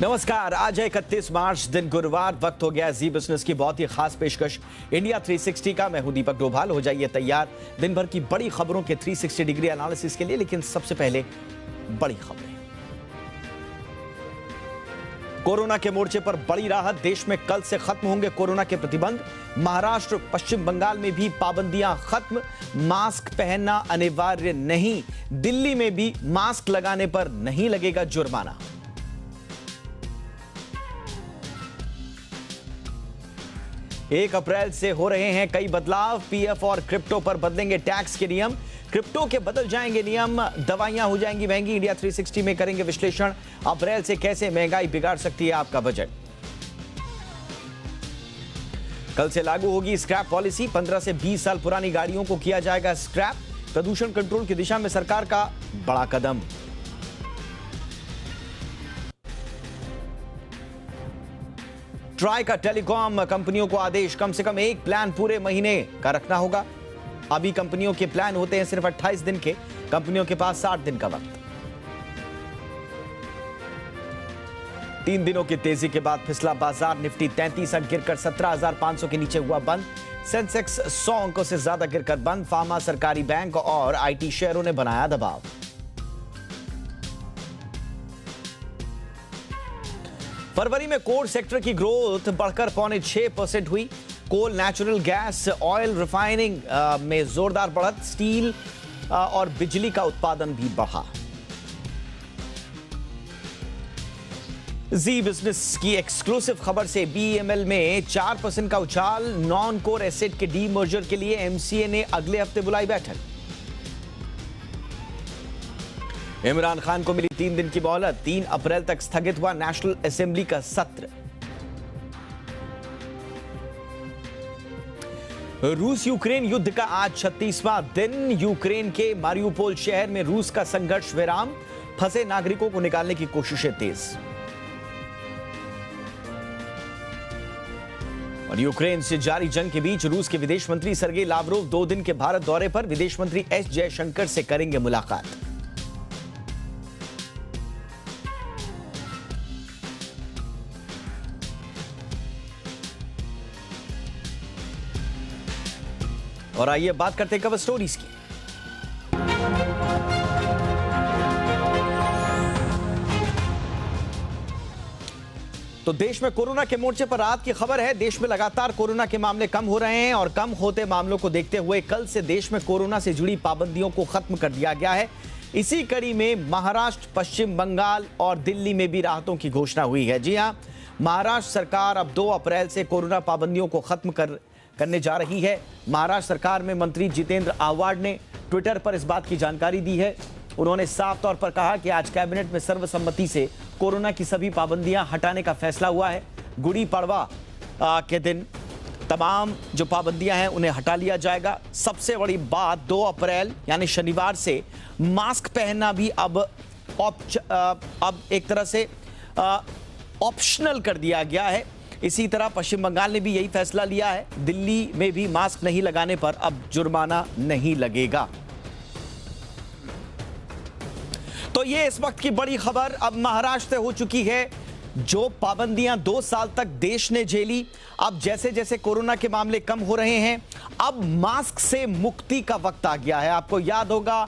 नमस्कार। आज है 31 मार्च, दिन गुरुवार। वक्त हो गया जी बिजनेस की बहुत ही खास पेशकश इंडिया 360 का। मैं हूं दीपक डोभाल। हो जाइए तैयार दिन भर की बड़ी खबरों के 360 डिग्री एनालिसिस के लिए। लेकिन सबसे पहले बड़ी खबरें। कोरोना के मोर्चे पर बड़ी राहत। देश में कल से खत्म होंगे कोरोना के प्रतिबंध। महाराष्ट्र, पश्चिम बंगाल में भी पाबंदियां खत्म। मास्क पहनना अनिवार्य नहीं। दिल्ली में भी मास्क लगाने पर नहीं लगेगा जुर्माना। 1 अप्रैल से हो रहे हैं कई बदलाव। पीएफ और क्रिप्टो पर बदलेंगे टैक्स के नियम। क्रिप्टो के बदल जाएंगे नियम। दवाइयां हो जाएंगी महंगी। इंडिया 360 में करेंगे विश्लेषण। अप्रैल से कैसे महंगाई बिगाड़ सकती है आपका बजट। कल से लागू होगी स्क्रैप पॉलिसी। 15 से 20 साल पुरानी गाड़ियों को किया जाएगा स्क्रैप। प्रदूषण कंट्रोल की दिशा में सरकार का बड़ा कदम। ट्राई का टेलीकॉम कंपनियों को आदेश, कम से कम एक प्लान पूरे महीने का रखना होगा। अभी कंपनियों के प्लान होते हैं सिर्फ 28 दिन के। कंपनियों के पास 60 दिन का वक्त। 3 दिनों की तेजी के बाद फिसला बाजार। निफ्टी 33 अंक गिरकर 17,500 के नीचे हुआ बंद। सेंसेक्स 100 अंकों से ज्यादा गिरकर बंद। फार्मा, सरकारी बैंक और आईटी शेयरों ने बनाया दबाव। फरवरी में कोर सेक्टर की ग्रोथ बढ़कर 6.5% हुई। कोल, नेचुरल गैस, ऑयल रिफाइनिंग में जोरदार बढ़त। स्टील और बिजली का उत्पादन भी बढ़ा। जी बिजनेस की एक्सक्लूसिव खबर से बीईएमएल में 4% का उछाल। नॉन कोर एसेट के डीमर्जर के लिए एमसीए ने अगले हफ्ते बुलाई बैठक। इमरान खान को मिली 3 दिन की मोहलत। 3 अप्रैल तक स्थगित हुआ नेशनल असेंबली का सत्र। रूस यूक्रेन युद्ध का आज 36वां दिन। यूक्रेन के मारियुपोल शहर में रूस का संघर्ष विराम। फंसे नागरिकों को निकालने की कोशिशें तेज। और यूक्रेन से जारी जंग के बीच रूस के विदेश मंत्री सर्गेई लावरोव 2 दिन के भारत दौरे पर। विदेश मंत्री एस जयशंकर से करेंगे मुलाकात। और आइए बात करते हैं कवर स्टोरीज की। तो देश में कोरोना के मोर्चे पर राहत की खबर है। देश में लगातार कोरोना के मामले कम हो रहे हैं और कम होते मामलों को देखते हुए कल से देश में कोरोना से जुड़ी पाबंदियों को खत्म कर दिया गया है। इसी कड़ी में महाराष्ट्र, पश्चिम बंगाल और दिल्ली में भी राहतों की घोषणा हुई है। जी हां, महाराष्ट्र सरकार अब 2 अप्रैल से कोरोना पाबंदियों को खत्म करने जा रही है। महाराष्ट्र सरकार में मंत्री जितेंद्र आव्हाड ने ट्विटर पर इस बात की जानकारी दी है। उन्होंने साफ तौर पर कहा कि आज कैबिनेट में सर्वसम्मति से कोरोना की सभी पाबंदियां हटाने का फैसला हुआ है। गुड़ी पड़वा के दिन तमाम जो पाबंदियां हैं उन्हें हटा लिया जाएगा। सबसे बड़ी बात, 2 अप्रैल यानी शनिवार से मास्क पहनना भी अब एक तरह से ऑप्शनल कर दिया गया है। इसी तरह पश्चिम बंगाल ने भी यही फैसला लिया है। दिल्ली में भी मास्क नहीं लगाने पर अब जुर्माना नहीं लगेगा। तो ये इस वक्त की बड़ी खबर। अब महाराष्ट्र से हो चुकी है जो पाबंदियां 2 साल तक देश ने झेली। अब जैसे जैसे कोरोना के मामले कम हो रहे हैं, अब मास्क से मुक्ति का वक्त आ गया है। आपको याद होगा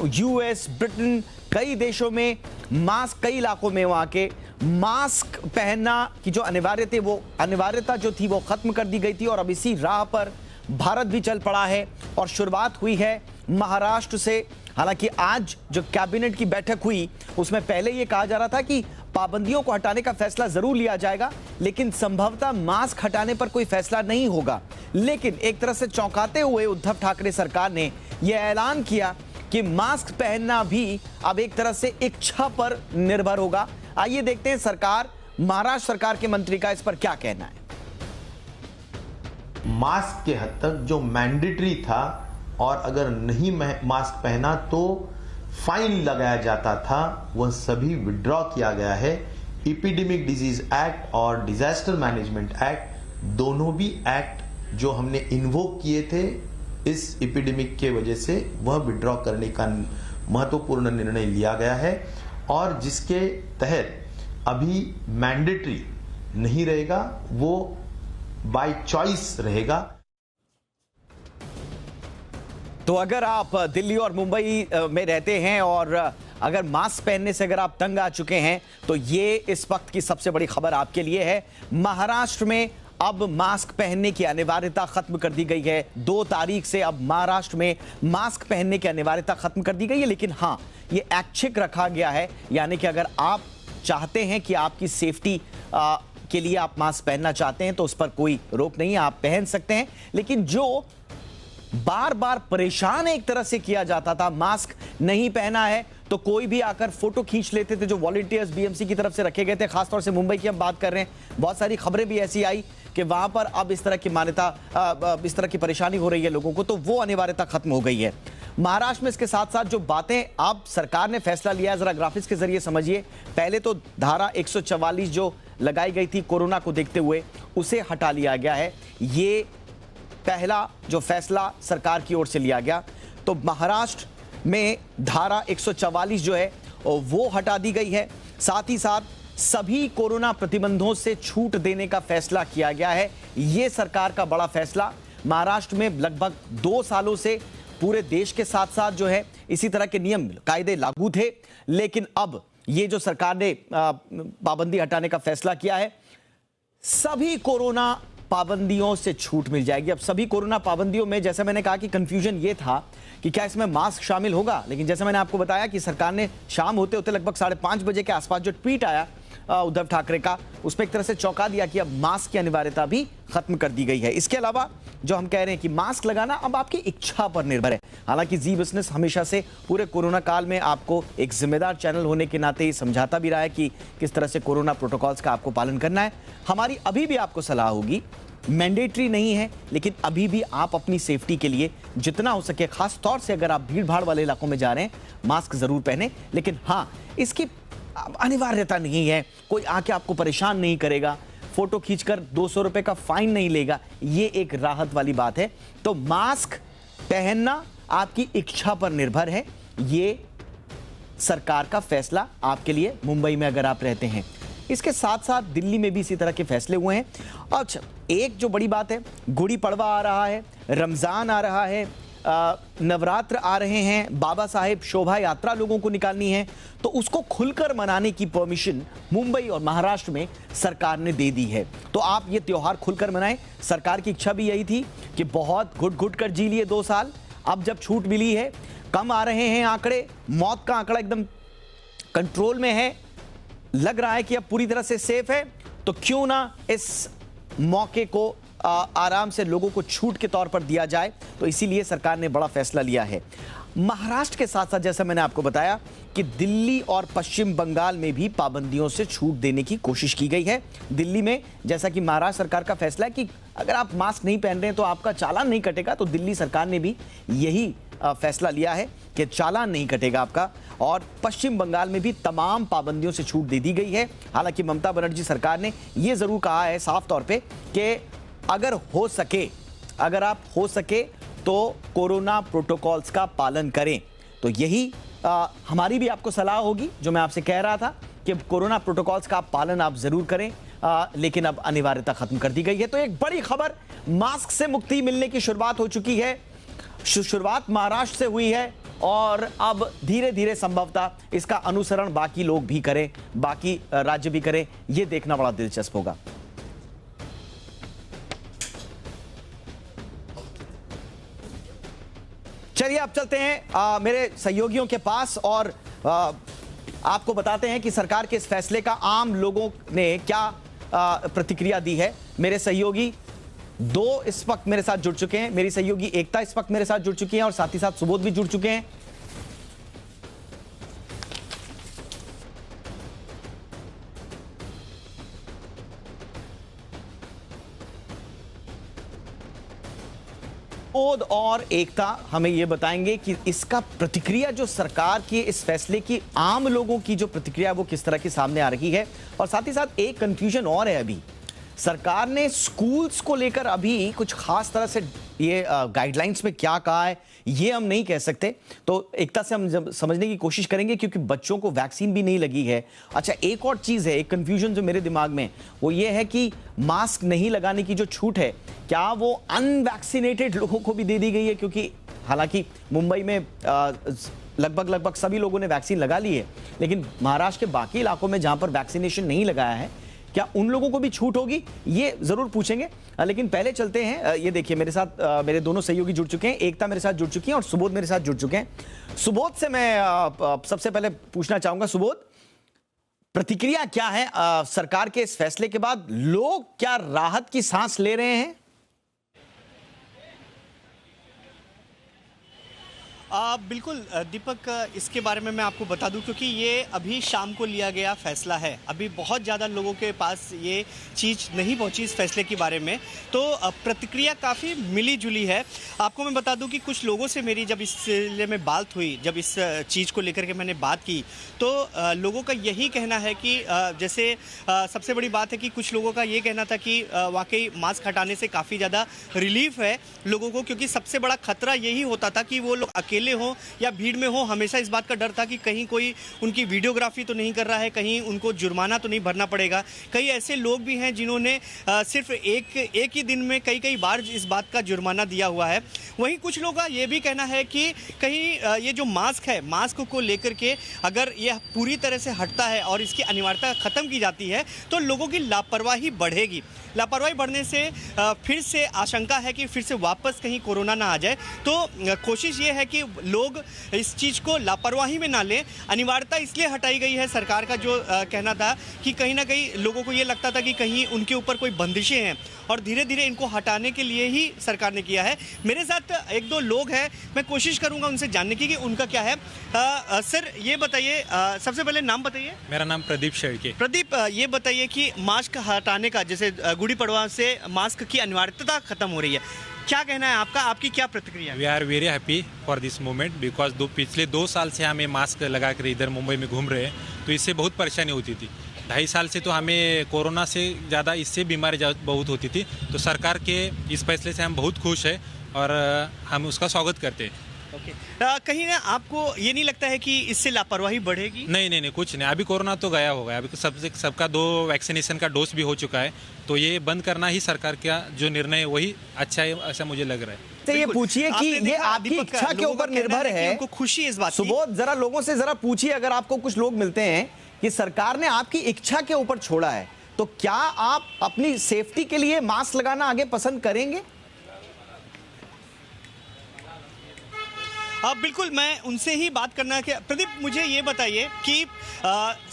यूएस, ब्रिटेन, कई देशों में मास्क, कई इलाकों में वहां के मास्क पहनना की जो अनिवार्यता जो थी वो खत्म कर दी गई थी। और अब इसी राह पर भारत भी चल पड़ा है और शुरुआत हुई है महाराष्ट्र से। हालांकि आज जो कैबिनेट की बैठक हुई उसमें पहले ये कहा जा रहा था कि पाबंदियों को हटाने का फैसला जरूर लिया जाएगा, लेकिन संभवतः मास्क हटाने पर कोई फैसला नहीं होगा। लेकिन एक तरह से चौंकाते हुए उद्धव ठाकरे सरकार ने यह ऐलान किया कि मास्क पहनना भी अब एक तरह से इच्छा पर निर्भर होगा। आइए देखते हैं महाराष्ट्र सरकार के मंत्री का इस पर क्या कहना है। मास्क के हद तक जो मैंडेटरी था और अगर नहीं मास्क पहना तो फाइन लगाया जाता था, वह सभी विड्रॉ किया गया है। एपिडेमिक डिजीज एक्ट और डिजास्टर मैनेजमेंट एक्ट, दोनों भी एक्ट जो हमने इन्वोक किए थे इस एपिडेमिक के वजह से, वह विड्रॉ करने का महत्वपूर्ण निर्णय लिया गया है। और जिसके तहत अभी मैंडेटरी नहीं रहेगा, वो बाय चॉइस रहेगा। तो अगर आप दिल्ली और मुंबई में रहते हैं और अगर मास्क पहनने से अगर आप तंग आ चुके हैं तो ये इस वक्त की सबसे बड़ी खबर आपके लिए है। महाराष्ट्र में अब मास्क पहनने की अनिवार्यता खत्म कर दी गई है। 2 तारीख से अब महाराष्ट्र में मास्क पहनने की अनिवार्यता खत्म कर दी गई है, लेकिन हाँ, ये ऐच्छिक रखा गया है, यानी कि अगर आप चाहते हैं कि आपकी सेफ्टी के लिए आप मास्क पहनना चाहते हैं तो उस पर कोई रोक नहीं है, आप पहन सकते हैं। लेकिन जो बार बार परेशान एक तरह से किया जाता था, मास्क नहीं पहना है तो कोई भी आकर फोटो खींच लेते थे, जो वॉलंटियर्स बीएमसी की तरफ से रखे गए थे, खासतौर से मुंबई की हम बात कर रहे हैं। बहुत सारी खबरें भी ऐसी आई कि वहां पर अब इस तरह की मान्यता, इस तरह की परेशानी हो रही है लोगों को, तो वो अनिवार्यता खत्म हो गई है महाराष्ट्र में। इसके साथ साथ जो बातें अब सरकार ने फैसला लिया है, जरा ग्राफिक्स के जरिए समझिए। पहले तो धारा 144 जो लगाई गई थी कोरोना को देखते हुए, उसे हटा लिया गया है। ये पहला जो फैसला सरकार की ओर से लिया गया, तो महाराष्ट्र में धारा 144 जो है वो हटा दी गई है। साथ ही साथ सभी कोरोना प्रतिबंधों से छूट देने का फैसला किया गया है। ये सरकार का बड़ा फैसला। महाराष्ट्र में लगभग 2 सालों से पूरे देश के साथ साथ जो है इसी तरह के नियम कायदे लागू थे, लेकिन अब ये जो सरकार ने पाबंदी हटाने का फैसला किया है, सभी कोरोना पाबंदियों से छूट मिल जाएगी। अब सभी कोरोना पाबंदियों में, जैसे मैंने कहा कि कंफ्यूजन ये था कि क्या इसमें मास्क शामिल होगा, लेकिन जैसे मैंने आपको बताया कि सरकार ने शाम होते होते लगभग 5:30 बजे के आसपास जो ट्वीट आया उद्धव ठाकरे का, उसमें एक तरह से चौंका दिया कि अब मास्क की अनिवार्यता भी खत्म कर दी गई है। इसके अलावा जो हम कह रहे हैं कि मास्क लगाना अब आपकी इच्छा पर निर्भर है। हालांकि जी बिजनेस हमेशा से पूरे कोरोना काल में आपको एक जिम्मेदार चैनल होने के नाते ही समझाता भी रहा है कि किस तरह से कोरोना प्रोटोकॉल्स का आपको पालन करना है। हमारी अभी भी आपको सलाह होगी, मैंडेटरी नहीं है, लेकिन अभी भी आप अपनी सेफ्टी के लिए जितना हो सके, खास तौर से अगर आप भीड़ भाड़ वाले इलाकों में जा रहे हैं, मास्क जरूर पहने। लेकिन हाँ, इसकी अनिवार्यता नहीं है, कोई आके आपको परेशान नहीं करेगा, फोटो खींचकर 200 रुपए का फाइन नहीं लेगा, ये एक राहत वाली बात है। तो मास्क पहनना आपकी इच्छा पर निर्भर है। ये सरकार का फैसला आपके लिए, मुंबई में अगर आप रहते हैं। इसके साथ साथ दिल्ली में भी इसी तरह के फैसले हुए हैं। अच्छा, एक जो बड़ी बात है, गुड़ी पड़वा आ रहा है, रमजान आ रहा है, नवरात्र आ रहे हैं, बाबा साहेब शोभा यात्रा लोगों को निकालनी है, तो उसको खुलकर मनाने की परमिशन मुंबई और महाराष्ट्र में सरकार ने दे दी है। तो आप ये त्योहार खुलकर मनाएं। सरकार की इच्छा भी यही थी कि बहुत घुट कर जी लिए 2 साल, अब जब छूट मिली है, कम आ रहे हैं आंकड़े, मौत का आंकड़ा एकदम कंट्रोल में है, लग रहा है कि अब पूरी तरह से सेफ है, तो क्यों ना इस मौके को आराम से लोगों को छूट के तौर पर दिया जाए। तो इसीलिए सरकार ने बड़ा फैसला लिया है। महाराष्ट्र के साथ साथ जैसा मैंने आपको बताया कि दिल्ली और पश्चिम बंगाल में भी पाबंदियों से छूट देने की कोशिश की गई है। दिल्ली में, जैसा कि महाराष्ट्र सरकार का फैसला है कि अगर आप मास्क नहीं पहन रहे हैं तो आपका चालान नहीं कटेगा, तो दिल्ली सरकार ने भी यही फैसला लिया है कि चालान नहीं कटेगा आपका। और पश्चिम बंगाल में भी तमाम पाबंदियों से छूट दे दी गई है। हालांकि ममता बनर्जी सरकार ने यह जरूर कहा है साफ तौर पे कि अगर आप हो सके तो कोरोना प्रोटोकॉल्स का पालन करें। तो यही हमारी भी आपको सलाह होगी, जो मैं आपसे कह रहा था कि कोरोना प्रोटोकॉल्स का पालन आप जरूर करें, लेकिन अब अनिवार्यता खत्म कर दी गई है। तो एक बड़ी खबर, मास्क से मुक्ति मिलने की शुरुआत हो चुकी है। शुरुआत महाराष्ट्र से हुई है और अब धीरे धीरे संभवतः इसका अनुसरण बाकी लोग भी करें, बाकी राज्य भी करें। यह देखना बड़ा दिलचस्प होगा। चलिए अब चलते हैं मेरे सहयोगियों के पास और आपको बताते हैं कि सरकार के इस फैसले का आम लोगों ने क्या प्रतिक्रिया दी है। मेरे सहयोगी 2 इस वक्त मेरे साथ जुड़ चुके हैं। मेरी सहयोगी एकता इस वक्त मेरे साथ जुड़ चुकी हैं और साथ ही साथ सुबोध भी जुड़ चुके हैं। सुबोध और एकता हमें यह बताएंगे कि इसका प्रतिक्रिया, जो सरकार की इस फैसले की आम लोगों की जो प्रतिक्रिया वो किस तरह की सामने आ रही है। और साथ ही साथ एक कंफ्यूजन और है, अभी सरकार ने स्कूल्स को लेकर अभी कुछ खास तरह से ये गाइडलाइंस में क्या कहा है ये हम नहीं कह सकते, तो एकता से हम जब समझने की कोशिश करेंगे क्योंकि बच्चों को वैक्सीन भी नहीं लगी है। अच्छा, एक और चीज है, एक कंफ्यूजन जो मेरे दिमाग में वो ये है कि मास्क नहीं लगाने की जो छूट है क्या वो अनवैक्सीनेटेड लोगों को भी दे दी गई है? क्योंकि हालांकि मुंबई में लगभग सभी लोगों ने वैक्सीन लगा ली है, लेकिन महाराष्ट्र के बाकी इलाकों में जहां पर वैक्सीनेशन नहीं लगाया है क्या उन लोगों को भी छूट होगी, ये जरूर पूछेंगे। लेकिन पहले चलते हैं, ये देखिए मेरे साथ मेरे दोनों सहयोगी जुड़ चुके हैं, एकता मेरे साथ जुड़ चुकी हैं और सुबोध मेरे साथ जुड़ चुके हैं। सुबोध से मैं सबसे पहले पूछना चाहूंगा, सुबोध प्रतिक्रिया क्या है सरकार के इस फैसले के बाद? लोग क्या राहत की सांस ले रहे हैं? बिल्कुल दीपक, इसके बारे में मैं आपको बता दूं क्योंकि ये अभी शाम को लिया गया फैसला है। अभी बहुत ज़्यादा लोगों के पास ये चीज़ नहीं पहुंची इस फैसले के बारे में, तो प्रतिक्रिया काफ़ी मिली जुली है। आपको मैं बता दूं कि कुछ लोगों से मेरी जब इस सिलसिले में बात हुई, जब इस चीज़ को लेकर के मैंने बात की, तो लोगों का यही कहना है कि जैसे सबसे बड़ी बात है कि कुछ लोगों का ये कहना था कि वाकई मास्क हटाने से काफ़ी ज़्यादा रिलीफ है लोगों को, क्योंकि सबसे बड़ा खतरा यही होता था कि वो लोग अकेले हो या भीड़ में हो, हमेशा इस बात का डर था कि कहीं कोई उनकी वीडियोग्राफी तो नहीं कर रहा है, कहीं उनको जुर्माना तो नहीं भरना पड़ेगा। कई ऐसे लोग भी हैं जिन्होंने सिर्फ एक ही दिन में कई बार इस बात का जुर्माना दिया हुआ है। वहीं कुछ लोगों का ये भी कहना है कि कहीं ये जो मास्क है, मास्क को लेकर के अगर यह पूरी तरह से हटता है और इसकी अनिवार्यता खत्म की जाती है तो लोगों की लापरवाही बढ़ेगी। लापरवाही बढ़ने से फिर से आशंका है कि फिर से वापस कहीं कोरोना ना आ जाए। तो कोशिश ये है कि लोग इस चीज़ को लापरवाही में ना लें। अनिवार्यता इसलिए हटाई गई है, सरकार का जो कहना था कि कहीं ना कहीं लोगों को ये लगता था कि कहीं उनके ऊपर कोई बंदिशें हैं और धीरे धीरे इनको हटाने के लिए ही सरकार ने किया है। मेरे साथ एक दो लोग हैं, मैं कोशिश करूंगा उनसे जानने की कि उनका क्या है। सर ये बताइए, सबसे पहले नाम बताइए। मेरा नाम प्रदीप शेड़के। प्रदीप, ये बताइए कि मास्क हटाने का, जैसे गुड़ी पड़वा से मास्क की अनिवार्यता खत्म हो रही है, क्या कहना है आपका, आपकी क्या प्रतिक्रिया? We are very happy for this moment because पिछले 2 साल से हमें मास्क लगा कर इधर मुंबई में घूम रहे हैं, तो इससे बहुत परेशानी होती थी। 2.5 साल से तो हमें कोरोना से ज़्यादा इससे बीमारी बहुत होती थी, तो सरकार के इस फैसले से हम बहुत खुश हैं और हम उसका स्वागत करते हैं। ओके, कहीं ना आपको ये नहीं लगता है कि इससे लापरवाही बढ़ेगी? नहीं, कुछ नहीं। अभी कोरोना तो गया होगा, अभी सबका 2 वैक्सीनेशन का डोज भी हो चुका है, तो ये बंद करना ही सरकार का जो निर्णय है वही अच्छा है, ऐसा मुझे लग रहा है। तो ये पूछिए कि ये आपकी इच्छा के ऊपर निर्भर है, उनको खुशी इस बात की। सुबोध जरा लोगों से जरा पूछिए, अगर आपको कुछ लोग मिलते हैं कि सरकार ने आपकी इच्छा के ऊपर छोड़ा है तो क्या आप अपनी सेफ्टी के लिए मास्क लगाना आगे पसंद करेंगे? बिल्कुल, मैं उनसे ही बात करना कि प्रदीप मुझे ये बताइए कि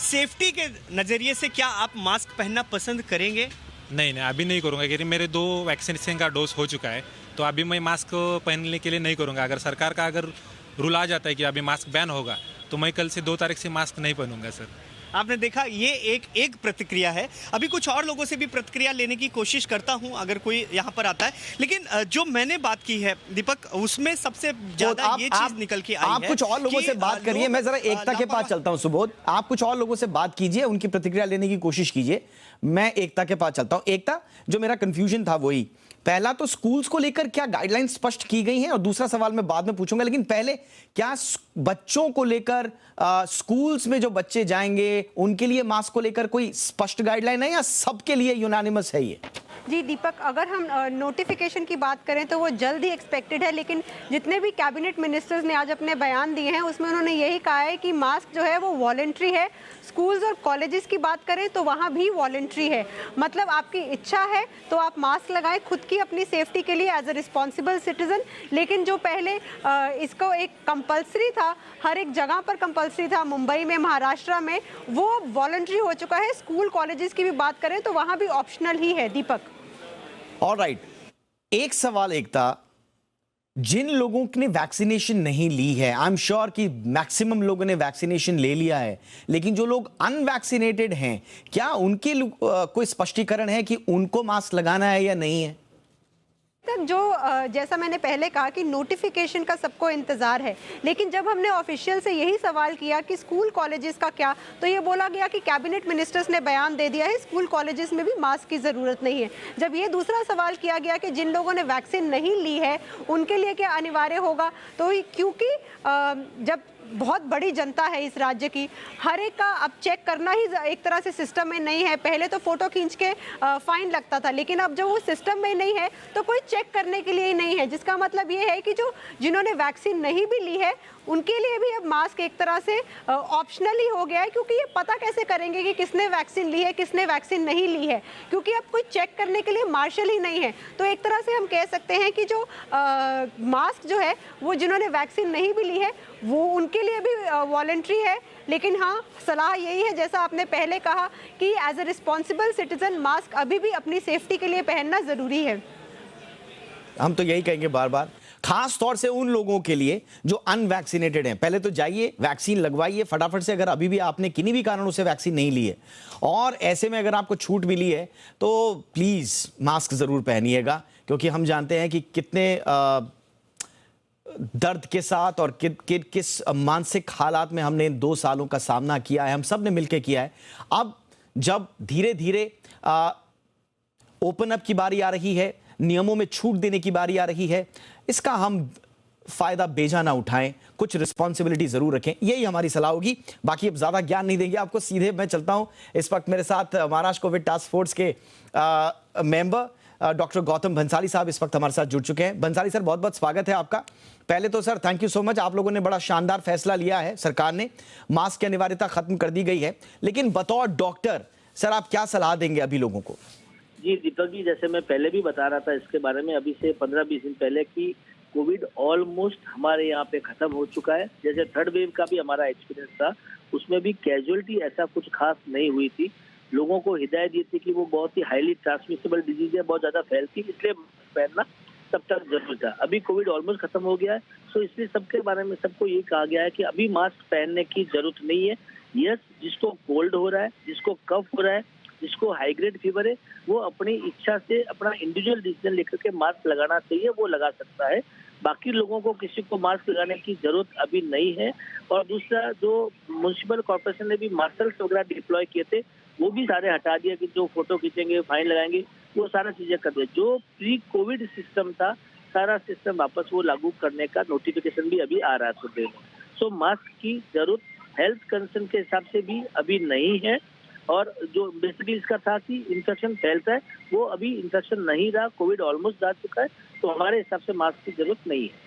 सेफ्टी के नज़रिए से क्या आप मास्क पहनना पसंद करेंगे? नहीं, अभी नहीं करूँगा क्योंकि मेरे 2 वैक्सीनेशन का डोज हो चुका है, तो अभी मैं मास्क पहनने के लिए नहीं करूँगा। अगर सरकार का रूल आ जाता है कि अभी मास्क बैन होगा तो मैं कल से 2 तारीख से मास्क नहीं पहनूंगा। सर आपने देखा, ये एक प्रतिक्रिया है। अभी कुछ और लोगों से भी प्रतिक्रिया लेने की कोशिश करता हूं अगर कोई यहां पर आता है, लेकिन जो मैंने बात की है दीपक, उसमें सबसे ज्यादा ये चीज निकल के आई है। आप कुछ और लोगों से बात करिए, मैं जरा एकता के पास चलता हूं। सुबोध, आप कुछ और लोगों से बात कीजिए, उनकी प्रतिक्रिया लेने की कोशिश कीजिए। मैं एकता के पास चलता हूं। एकता, जो मेरा कंफ्यूजन था वही, पहला तो स्कूल्स को लेकर क्या गाइडलाइंस स्पष्ट की गई हैं, और दूसरा सवाल मैं बाद में पूछूंगा, लेकिन पहले क्या बच्चों को लेकर स्कूल्स में जो बच्चे जाएंगे उनके लिए मास्क को लेकर कोई स्पष्ट गाइडलाइन है या सबके लिए यूनानिमस है ये? जी दीपक, अगर हम नोटिफिकेशन की बात करें तो वो जल्द ही एक्सपेक्टेड है, लेकिन जितने भी कैबिनेट मिनिस्टर्स ने आज अपने बयान दिए हैं उसमें उन्होंने यही कहा है कि मास्क जो है वो वॉलंटरी है। स्कूल्स और कॉलेजेस की बात करें तो वहाँ भी वॉलंटरी है, मतलब आपकी इच्छा है तो आप मास्क लगाएं खुद की अपनी सेफ्टी के लिए एज अ रिस्पॉन्सिबल सिटीजन। लेकिन जो पहले इसको एक कंपल्सरी था, हर एक जगह पर कंपल्सरी था, मुंबई में, महाराष्ट्र में, वो वॉलंटरी हो चुका है। स्कूल कॉलेजेस की भी बात करें तो वहाँ भी ऑप्शनल ही है। दीपक, ऑलराइट, एक सवाल एकता, जिन लोगों ने वैक्सीनेशन नहीं ली है, आई एम श्योर कि मैक्सिमम लोगों ने वैक्सीनेशन ले लिया है, लेकिन जो लोग अनवैक्सीनेटेड हैं, क्या उनके कोई स्पष्टीकरण है कि उनको मास्क लगाना है या नहीं है? तक जो जैसा मैंने पहले कहा कि नोटिफिकेशन का सबको इंतज़ार है, लेकिन जब हमने ऑफिशियल से यही सवाल किया कि स्कूल कॉलेजेस का क्या, तो ये बोला गया कि कैबिनेट मिनिस्टर्स ने बयान दे दिया है स्कूल कॉलेजेस में भी मास्क की ज़रूरत नहीं है। जब ये दूसरा सवाल किया गया कि जिन लोगों ने वैक्सीन नहीं ली है उनके लिए क्या अनिवार्य होगा, तो क्योंकि जब बहुत बड़ी जनता है इस राज्य की, हर एक का अब चेक करना ही एक तरह से सिस्टम में नहीं है। पहले तो फोटो खींच के फाइन लगता था, लेकिन अब जब वो सिस्टम में नहीं है तो कोई चेक करने के लिए ही नहीं है, जिसका मतलब ये है कि जिन्होंने वैक्सीन नहीं भी ली है उनके लिए भी अब मास्क एक तरह से ऑप्शनल ही हो गया है, क्योंकि ये पता कैसे करेंगे कि किसने वैक्सीन ली है किसने वैक्सीन नहीं ली है, क्योंकि अब कोई चेक करने के लिए मार्शल ही नहीं है। तो एक तरह से हम कह सकते हैं कि जो मास्क जो है वो जिन्होंने वैक्सीन नहीं भी ली है वो उनके लिए भी वॉलंटरी है। लेकिन हाँ, सलाह यही है जैसा आपने पहले कहा कि as a responsible citizen mask अभी भी अपनी सेफ्टी के लिए पहनना ज़रूरी है। हम तो यही कहेंगे बार बार, खास तौर से उन लोगों के लिए जो अनवैक्सीनेटेड हैं, पहले तो जाइए वैक्सीन लगवाइए फटाफट से, अगर अभी भी आपने किन्हीं भी कारणों से वैक्सीन नहीं ली है, और ऐसे में अगर आपको छूट मिली है तो प्लीज मास्क जरूर पहनिएगा, क्योंकि हम जानते हैं कि कितने दर्द के साथ और किस मानसिक हालात में हमने इन 2 सालों का सामना किया है, हम सब ने मिलकर किया है। अब जब धीरे धीरे ओपन अप की बारी आ रही है, नियमों में छूट देने की बारी आ रही है, इसका हम फायदा बेजा ना उठाएं, कुछ रिस्पॉन्सिबिलिटी जरूर रखें, यही हमारी सलाह होगी। बाकी अब ज्यादा ज्ञान नहीं देंगे आपको, सीधे मैं चलता हूं। इस वक्त मेरे साथ महाराष्ट्र कोविड टास्क फोर्स के मेंबर डॉक्टर गौतम भंसाली साहब इस वक्त हमारे साथ जुड़ चुके हैं। भंसाली सर, बहुत बहुत स्वागत है आपका। पहले तो sir thank you so much, आप लोगों ने बड़ा शानदार फैसला लिया है, सरकार ने मास्क की अनिवार्यता खत्म कर दी गई है, लेकिन बतौर डॉक्टर सर आप क्या सलाह देंगे अभी लोगों को? जी दीपक जी, जैसे मैं पहले भी बता रहा था इसके बारे में अभी से 15-20 दिन पहले कि कोविड ऑलमोस्ट हमारे यहाँ पे खत्म हो चुका है। जैसे थर्ड वेव का भी हमारा एक्सपीरियंस था, उसमें भी कैजुअलिटी ऐसा कुछ खास नहीं हुई थी। लोगों को हिदायत दी थी कि वो बहुत ही हाईली ट्रांसमिसेबल डिजीज है, बहुत ज्यादा फैलती है, इसलिए पहनना तब तक जरूर था। अभी कोविड ऑलमोस्ट खत्म हो गया है, तो इसलिए सबके बारे में सबको ये कहा गया है कि अभी मास्क पहनने की जरूरत नहीं है। यस, जिसको कोल्ड हो रहा है, जिसको कफ हो रहा है, जिसको हाई ग्रेड फीवर है, वो अपनी इच्छा से अपना इंडिविजुअल डिसीजन लेकर के मास्क लगाना चाहिए, वो लगा सकता है। बाकी लोगों को किसी को मास्क लगाने की जरूरत अभी नहीं है। और दूसरा, जो म्युनिसिपल कॉर्पोरेशन ने भी मार्शल्स वगैरह डिप्लॉय किए थे, वो भी सारे हटा दिया कि जो फोटो खींचेंगे, फाइन लगाएंगे, वो सारा चीजें कर दिया। जो प्री कोविड सिस्टम था, सारा सिस्टम वापस वो लागू करने का नोटिफिकेशन भी अभी आ रहा है सुबह में। सो मास्क की जरूरत हेल्थ कंसर्न के हिसाब से भी अभी नहीं है। और जो बेसिकली इसका था कि इन्फेक्शन फैलता है, वो अभी इन्फेक्शन नहीं रहा, कोविड ऑलमोस्ट जा चुका है, तो हमारे हिसाब से मास्क की जरूरत नहीं है।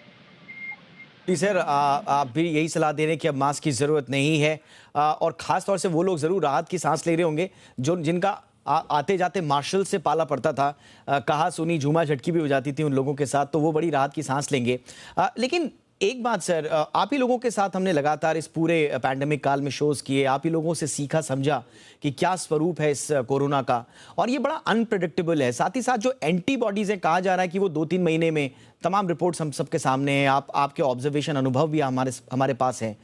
जी सर, आप भी यही सलाह दे रहे हैं कि अब मास्क की जरूरत नहीं है, और खास तौर से वो लोग जरूर राहत की सांस ले रहे होंगे जिनका आते जाते मार्शल से पाला पड़ता था, कहा सुनी झूमा झटकी भी हो जाती थी उन लोगों के साथ, तो वो बड़ी राहत की सांस लेंगे। लेकिन एक बात सर, आप ही लोगों के साथ हमने लगातार इस पूरे पैंडेमिक काल में शोज किए, आप ही लोगों से सीखा समझा कि क्या स्वरूप है इस कोरोना का, और ये बड़ा अनप्रेडिक्टेबल है। साथ ही साथ जो एंटीबॉडीज है, कहा जा रहा है कि वो 2-3 महीने में, तमाम रिपोर्ट्स हम सबके सामने हैं, आपके ऑब्जर्वेशन अनुभव भी हमारे पास हैं,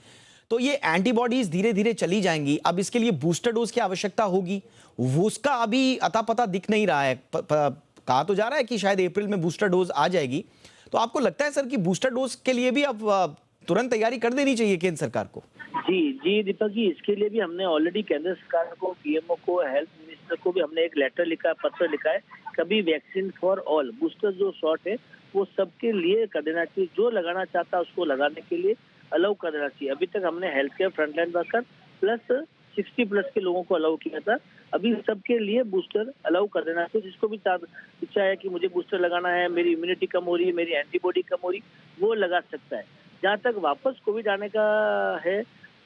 तो ये एंटीबॉडीज धीरे धीरे चली जाएंगी। अब इसके लिए बूस्टर डोज की आवश्यकता होगी, उसका अभी अता पता दिख नहीं रहा है। कहा तो जा रहा है कि शायद अप्रैल में बूस्टर डोज आ जाएगी, तो आपको लगता है सर कि बूस्टर डोज के लिए भी अब तुरंत तैयारी कर देनी चाहिए केंद्र सरकार को? जी दीपक जी, इसके लिए भी हमने ऑलरेडी केंद्र सरकार को, पीएमओ को, हेल्थ मिनिस्टर को भी हमने एक लेटर लिखा, पत्र लिखा है। कभी वैक्सीन फॉर ऑल, बूस्टर जो शॉट है वो सबके लिए कर देना चाहिए, जो लगाना चाहता है उसको लगाने के लिए अलाउ कर देना चाहिए। अभी तक हमने health care frontline worker plus 60+ के लोगों को अलाउ किया था, अभी सबके लिए बूस्टर अलाउ कर देना चाहिए। जिसको भी इच्छा है कि मुझे बूस्टर लगाना है, मेरी इम्यूनिटी कम हो रही है, मेरी एंटीबॉडी कम हो रही, वो लगा सकता है। जहाँ तक वापस कोविड आने का है,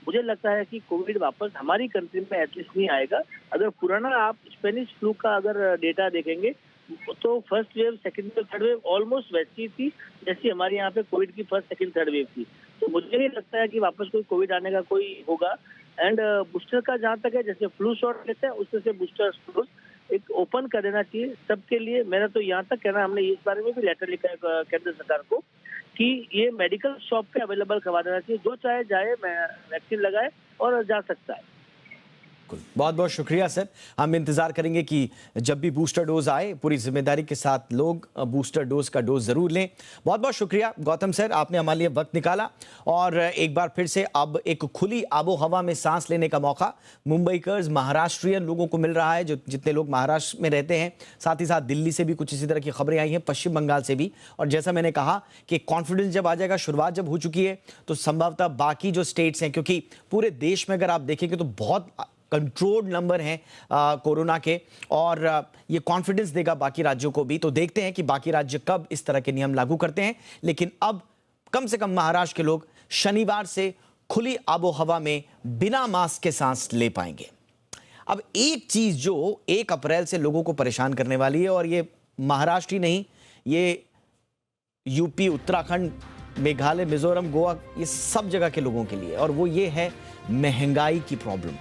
मुझे लगता है कि कोविड वापस हमारी कंट्री में एटलीस्ट नहीं आएगा। अगर पुराना आप स्पेनिश फ्लू का अगर डेटा देखेंगे तो first wave, second wave, third wave almost वैसी थी जैसी हमारे यहाँ पे कोविड की फर्स्ट, सेकंड, थर्ड वेव थी। तो मुझे नहीं लगता है कि वापस कोई कोविड आने का कोई होगा। एंड बूस्टर का जहाँ तक है, जैसे फ्लू शॉट लेते हैं उससे से बूस्टर डोज एक ओपन कर देना चाहिए सबके लिए। मेरा तो यहाँ तक कहना, हमने इस बारे में भी लेटर लिखा है केंद्र सरकार को कि ये मेडिकल शॉप पे अवेलेबल करवा देना चाहिए, जो चाहे जाए वैक्सीन लगाए और जा सकता है। बिल्कुल, बहुत बहुत शुक्रिया सर। हम इंतजार करेंगे कि जब भी बूस्टर डोज आए पूरी जिम्मेदारी के साथ लोग बूस्टर डोज का डोज जरूर लें। बहुत बहुत शुक्रिया गौतम सर, आपने हमारे लिए वक्त निकाला और एक बार फिर से अब एक खुली आबो हवा में सांस लेने का मौका मुंबईकर्स, महाराष्ट्रियन लोगों को मिल रहा है, जो जितने लोग महाराष्ट्र में रहते हैं। साथ ही साथ दिल्ली से भी कुछ इसी तरह की खबरें आई हैं, पश्चिम बंगाल से भी। और जैसा मैंने कहा कि कॉन्फिडेंस जब आ जाएगा, शुरुआत जब हो चुकी है, तो संभवतः बाकी जो स्टेट्स हैं, क्योंकि पूरे देश में अगर आप देखेंगे तो बहुत कंट्रोल्ड नंबर हैं कोरोना के, और ये कॉन्फिडेंस देगा बाकी राज्यों को भी। तो देखते हैं कि बाकी राज्य कब इस तरह के नियम लागू करते हैं, लेकिन अब कम से कम महाराष्ट्र के लोग शनिवार से खुली आबो हवा में बिना मास्क के सांस ले पाएंगे। अब एक चीज जो 1 अप्रैल से लोगों को परेशान करने वाली है, और ये महाराष्ट्र ही नहीं, ये यूपी, उत्तराखंड, मेघालय, मिजोरम, गोवा, ये सब जगह के लोगों के लिए, और वो ये है महंगाई की प्रॉब्लम।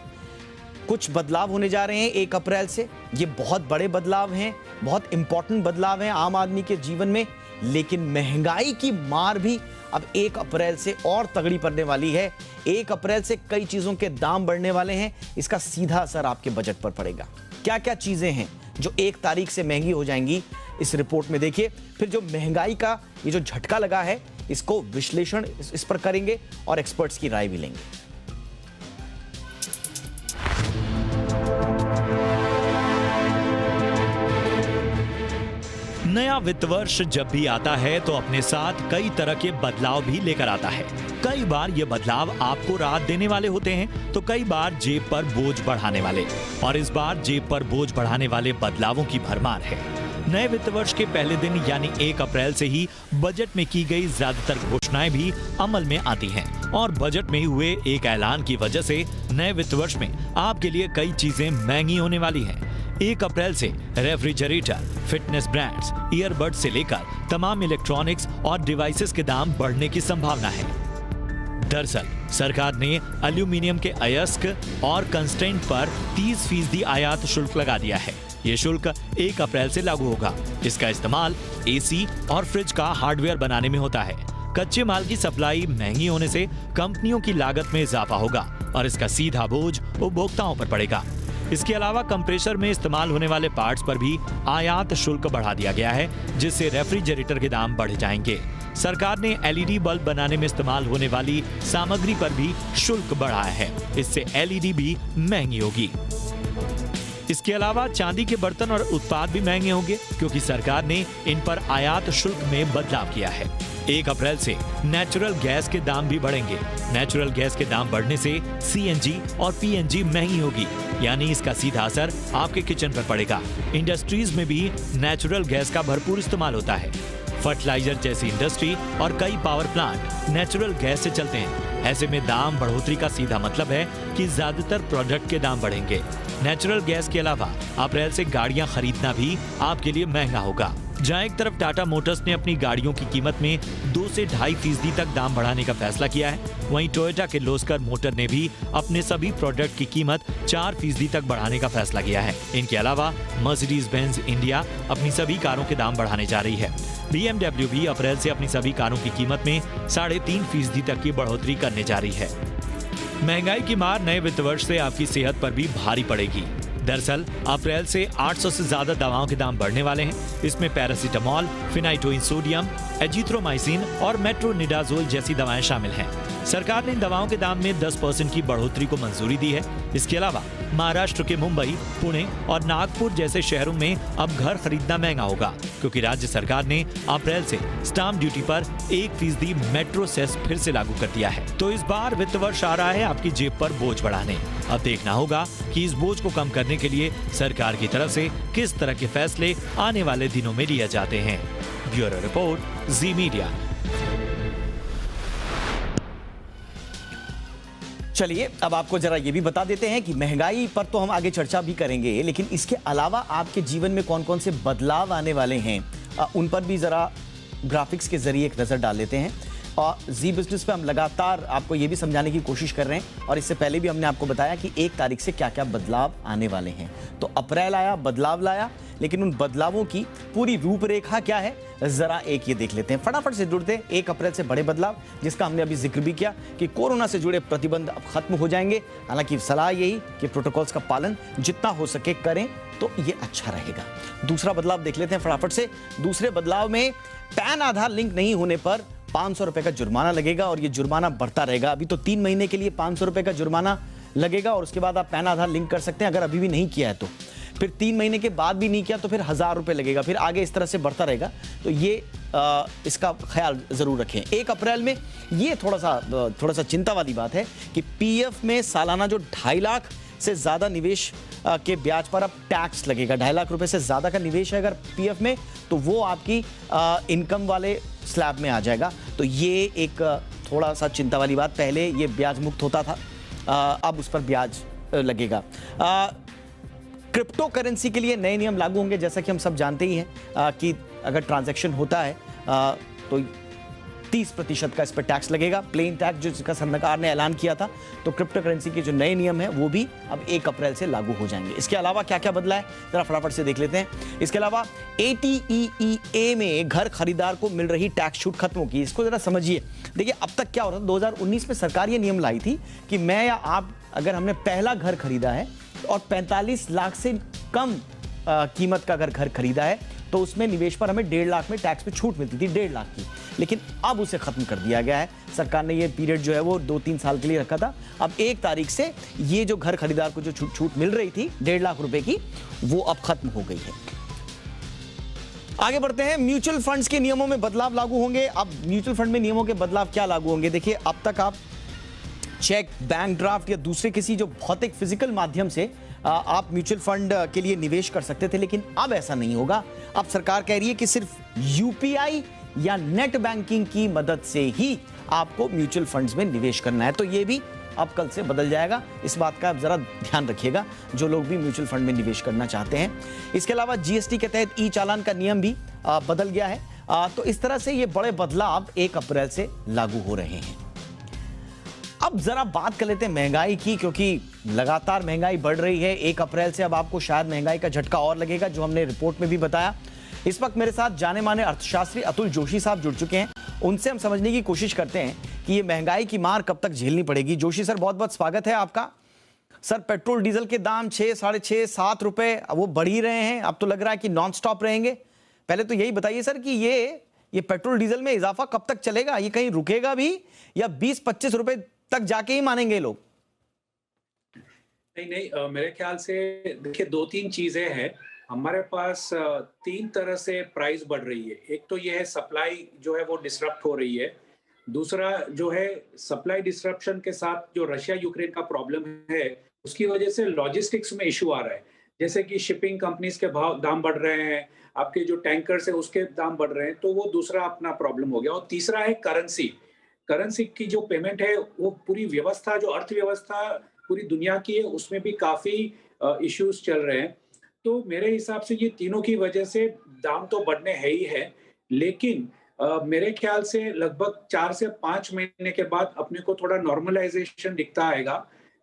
कुछ बदलाव होने जा रहे हैं 1 अप्रैल से। ये बहुत बड़े बदलाव हैं, बहुत इंपॉर्टेंट बदलाव हैं आम आदमी के जीवन में, लेकिन महंगाई की मार भी अब 1 अप्रैल से और तगड़ी पड़ने वाली है। 1 अप्रैल से कई चीजों के दाम बढ़ने वाले हैं, इसका सीधा असर आपके बजट पर पड़ेगा। क्या क्या चीजें हैं जो 1 तारीख से महंगी हो जाएंगी, इस रिपोर्ट में देखिए। फिर जो महंगाई का ये जो झटका लगा है, इसको विश्लेषण इस पर करेंगे और एक्सपर्ट्स की राय भी लेंगे। नया वित्त वर्ष जब भी आता है तो अपने साथ कई तरह के बदलाव भी लेकर आता है। कई बार ये बदलाव आपको राहत देने वाले होते हैं, तो कई बार जेब पर बोझ बढ़ाने वाले। और इस बार जेब पर बोझ बढ़ाने वाले बदलावों की भरमार है। नए वित्त वर्ष के पहले दिन यानी 1 अप्रैल से ही बजट में की गई ज्यादातर घोषणाएं भी अमल में आती हैं। और बजट में हुए एक ऐलान की वजह से नए वित्त वर्ष में आपके लिए कई चीजें महंगी होने वाली हैं। 1 अप्रैल से रेफ्रिजरेटर, फिटनेस ब्रांड्स, ईयरबड से लेकर तमाम इलेक्ट्रॉनिक्स और डिवाइसेस के दाम बढ़ने की संभावना है। दरअसल सरकार ने एल्यूमिनियम के अयस्क और कंस्टेंट पर 30% आयात शुल्क लगा दिया है। ये शुल्क 1 अप्रैल से लागू होगा। इसका इस्तेमाल एसी और फ्रिज का हार्डवेयर बनाने में होता है। कच्चे माल की सप्लाई महंगी होने से कंपनियों की लागत में इजाफा होगा और इसका सीधा बोझ उपभोक्ताओं पर पड़ेगा। इसके अलावा कंप्रेसर में इस्तेमाल होने वाले पार्ट्स पर भी आयात शुल्क बढ़ा दिया गया है, जिससे रेफ्रिजरेटर के दाम बढ़ जाएंगे। सरकार ने एलईडी बल्ब बनाने में इस्तेमाल होने वाली सामग्री पर भी शुल्क बढ़ाया है। इससे एलईडी भी महंगी होगी। इसके अलावा चांदी के बर्तन और उत्पाद भी महंगे होंगे, क्योंकि सरकार ने इन पर आयात शुल्क में बदलाव किया है। 1 अप्रैल से नेचुरल गैस के दाम भी बढ़ेंगे। नेचुरल गैस के दाम बढ़ने से सीएनजी और पीएनजी महंगी होगी, यानी इसका सीधा असर आपके किचन पर पड़ेगा। इंडस्ट्रीज में भी नेचुरल गैस का भरपूर इस्तेमाल होता है। फर्टिलाइजर जैसी इंडस्ट्री और कई पावर प्लांट नेचुरल गैस से चलते हैं। ऐसे में दाम बढ़ोतरी का सीधा मतलब है कि ज्यादातर प्रोडक्ट के दाम बढ़ेंगे। नेचुरल गैस के अलावा अप्रैल से गाड़ियां खरीदना भी आपके लिए महंगा होगा। जहां एक तरफ टाटा मोटर्स ने अपनी गाड़ियों की कीमत में 2 से 2.5% तक दाम बढ़ाने का फैसला किया है, वहीं टोयोटा के किर्लोस्कर मोटर ने भी अपने सभी प्रोडक्ट की कीमत 4% तक बढ़ाने का फैसला किया है। इनके अलावा मर्सिडीज बेंज इंडिया अपनी सभी कारों के दाम बढ़ाने जा रही है। BMW भी अप्रैल से अपनी सभी कारों की कीमत में 3.5% तक की बढ़ोतरी करने जा रही है। महंगाई की मार नए वित्त वर्ष से आपकी सेहत पर भी भारी पड़ेगी। दरअसल अप्रैल से 800 से ज्यादा दवाओं के दाम बढ़ने वाले हैं। इसमें पैरासीटामोल, फिनाइटोइन सोडियम, एजिथ्रोमाइसिन और मेट्रोनिडाजोल जैसी दवाएं शामिल हैं। सरकार ने इन दवाओं के दाम में 10% की बढ़ोतरी को मंजूरी दी है। इसके अलावा महाराष्ट्र के मुंबई, पुणे और नागपुर जैसे शहरों में अब घर खरीदना महंगा होगा, क्योंकि राज्य सरकार ने अप्रैल से स्टाम्प ड्यूटी पर 1% मेट्रो सेस फिर से लागू कर दिया है। तो इस बार वित्त वर्ष आ रहा है आपकी जेब पर बोझ बढ़ाने। अब देखना होगा कि इस बोझ को कम करने के लिए सरकार की तरफ से किस तरह के फैसले आने वाले दिनों में लिए जाते हैं। ब्यूरो रिपोर्ट, जी मीडिया। चलिए अब आपको जरा ये भी बता देते हैं कि महंगाई पर तो हम आगे चर्चा भी करेंगे, लेकिन इसके अलावा आपके जीवन में कौन कौन से बदलाव आने वाले हैं उन पर भी जरा ग्राफिक्स के जरिए एक नज़र डाल लेते हैं। और जी बिजनेस पे हम लगातार आपको ये भी समझाने की कोशिश कर रहे हैं, और इससे पहले भी हमने आपको बताया कि 1 तारीख से क्या क्या बदलाव आने वाले हैं। तो अप्रैल आया, बदलाव लाया, लेकिन उन बदलावों की पूरी रूपरेखा क्या है, जरा एक ये देख लेते हैं। फटाफट से जुड़ते हैं। 1 अप्रैल से बड़े बदलाव, जिसका हमने अभी जिक्र भी किया कि कोरोना से जुड़े प्रतिबंध अब खत्म हो जाएंगे। हालांकि सलाह यही कि प्रोटोकॉल्स का पालन जितना हो सके करें तो ये अच्छा रहेगा। दूसरा बदलाव देख लेते हैं फटाफट से। दूसरे बदलाव में पैन आधार लिंक नहीं होने पर 500 रुपए का जुर्माना लगेगा और ये जुर्माना बढ़ता रहेगा। अभी तो 3 महीने के लिए 500 रुपए का जुर्माना लगेगा और उसके बाद आप पैन आधार लिंक कर सकते हैं अगर अभी भी नहीं किया है तो। फिर 3 महीने के बाद भी नहीं किया तो फिर 1000 रुपए लगेगा, फिर आगे इस तरह से बढ़ता रहेगा। तो ये इसका ख्याल जरूर रखें। 1 अप्रैल में ये थोड़ा सा चिंता वाली बात है कि पीएफ में सालाना जो 2.5 लाख से ज्यादा निवेश के ब्याज पर अब टैक्स लगेगा। 2.5 लाख रुपए से ज्यादा का निवेश है अगर पीएफ में तो वो आपकी इनकम वाले स्लैब में आ जाएगा। तो ये एक थोड़ा सा चिंता वाली बात। पहले ये ब्याज मुक्त होता था, अब उस पर ब्याज लगेगा। क्रिप्टो करेंसी के लिए नए नियम लागू होंगे। जैसा कि हम सब जानते ही हैं कि अगर ट्रांजैक्शन होता है तो 30% का इस पर टैक्स लगेगा, प्लेन टैक्स, जो जिसका सरकार ने ऐलान किया था। तो क्रिप्टो करेंसी के जो नए नियम हैं वो भी अब 1 अप्रैल से लागू हो जाएंगे। इसके अलावा क्या क्या बदला है जरा फटाफट से देख लेते हैं। इसके अलावा ATEEA में घर खरीदार को मिल रही टैक्स छूट खत्म होगी। इसको जरा समझिए। देखिए अब तक क्या हो रहा था, 2019 में सरकार ये नियम लाई थी कि मैं या आप अगर हमने पहला घर खरीदा है और 45 लाख से कम कीमत का अगर घर खरीदा है तो उसमें निवेश पर हमें 1.5 लाख में टैक्स पे छूट मिलती थी, 1.5 लाख की। लेकिन अब उसे खत्म कर दिया गया है। सरकार ने ये पीरियड जो है वो 2-3 साल के लिए रखा था। अब 1 तारीख से ये जो घर खरीदार को जो छूट मिल रही थी 1.5 लाख रुपए की, वो अब खत्म हो गई है। आगे बढ़ते हैं। म्यूचुअल फंड्स के नियमों में बदलाव लागू होंगे। अब म्यूचुअल फंड में नियमों के बदलाव क्या लागू होंगे? देखिए अब तक आप चेक, बैंक ड्राफ्ट या दूसरे किसी जो भौतिक फिजिकल माध्यम से आप म्यूचुअल फंड के लिए निवेश कर सकते थे, लेकिन अब ऐसा नहीं होगा। अब सरकार कह रही है कि सिर्फ यूपीआई या नेट बैंकिंग की मदद से ही आपको म्यूचुअल फंड्स में निवेश करना है। तो ये भी अब कल से बदल जाएगा। इस बात का आप जरा ध्यान रखिएगा जो लोग भी म्यूचुअल फंड में निवेश करना चाहते हैं। इसके अलावा जीएसटी के तहत ई चालान का नियम भी बदल गया है। तो इस तरह से ये बड़े बदलाव 1 अप्रैल से लागू हो रहे हैं। अब जरा बात कर लेते हैं महंगाई की, क्योंकि लगातार महंगाई बढ़ रही है। 1 अप्रैल से अब आपको शायद महंगाई का झटका और लगेगा, जो हमने रिपोर्ट में भी बताया। इस वक्त मेरे साथ जाने माने अर्थशास्त्री अतुल जोशी साहब जुड़ चुके हैं। उनसे हम समझने की कोशिश करते हैं कि ये महंगाई की मार कब तक झेलनी पड़ेगी। जोशी सर, बहुत बहुत स्वागत है आपका। सर, पेट्रोल डीजल के दाम 6, 6.5, 7 रुपए वो बढ़ ही रहे हैं। अब तो लग रहा है कि नॉन स्टॉप रहेंगे। पहले तो यही बताइए सर कि ये पेट्रोल डीजल में इजाफा कब तक चलेगा? ये कहीं रुकेगा भी या 20-25 रुपए तक जाके ही मानेंगे लोग? नहीं, मेरे ख्याल से देखिए 2-3 चीजें हैं। हमारे पास 3 तरह से प्राइस बढ़ रही है। एक तो ये है सप्लाई जो है वो डिसरप्ट हो रही है। दूसरा जो है सप्लाई डिसरप्शन के साथ जो रशिया यूक्रेन का प्रॉब्लम है उसकी वजह से लॉजिस्टिक्स में इशू आ रहा है। जैसे कि शिपिंग कंपनीज के दाम बढ़ रहे हैं, आपके जो टैंकर्स है उसके दाम बढ़ रहे हैं। तो वो दूसरा अपना प्रॉब्लम हो गया। और तीसरा है करेंसी की जो पेमेंट है वो पूरी व्यवस्था, जो अर्थव्यवस्था पूरी दुनिया की है, उसमें भी काफी इश्यूज चल रहे हैं। तो मेरे हिसाब से ये तीनों की वजह से दाम तो बढ़ने है ही है, लेकिन मेरे ख्याल से लगभग 4 से 5 महीने के बाद अपने को थोड़ा नॉर्मलाइजेशन दिखता आएगा।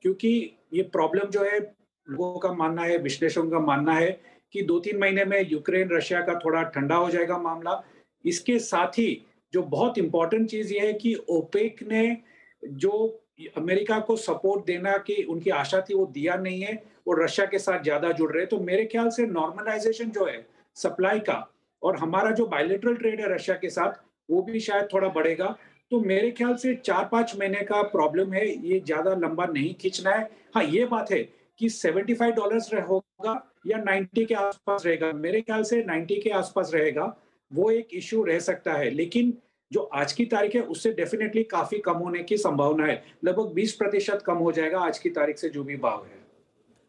क्योंकि ये प्रॉब्लम जो है, लोगों का मानना है, विश्लेषकों का मानना है कि 2-3 महीने में यूक्रेन रशिया का थोड़ा ठंडा हो जाएगा मामला। इसके साथ ही जो बहुत इंपॉर्टेंट चीज ये है कि ओपेक ने जो अमेरिका को सपोर्ट देना की उनकी आशा थी वो दिया नहीं है, और रशिया के साथ ज्यादा जुड़ रहे हैं। तो मेरे ख्याल से नॉर्मलाइजेशन जो है सप्लाई का, और हमारा जो बायलैटरल ट्रेड है रशिया के साथ, वो भी शायद थोड़ा बढ़ेगा। तो मेरे ख्याल से 4-5 महीने का प्रॉब्लम है, ये ज्यादा लंबा नहीं खींचना है। हाँ, ये बात है कि $75 होगा या 90 के आसपास रहेगा। मेरे ख्याल से 90 के आसपास रहेगा, वो एक इश्यू रह सकता है। लेकिन जो आज की तारीख है उससे डेफिनेटली काफी कम होने की संभावना है। लगभग 20% कम हो जाएगा आज की तारीख से जो भी भाव है।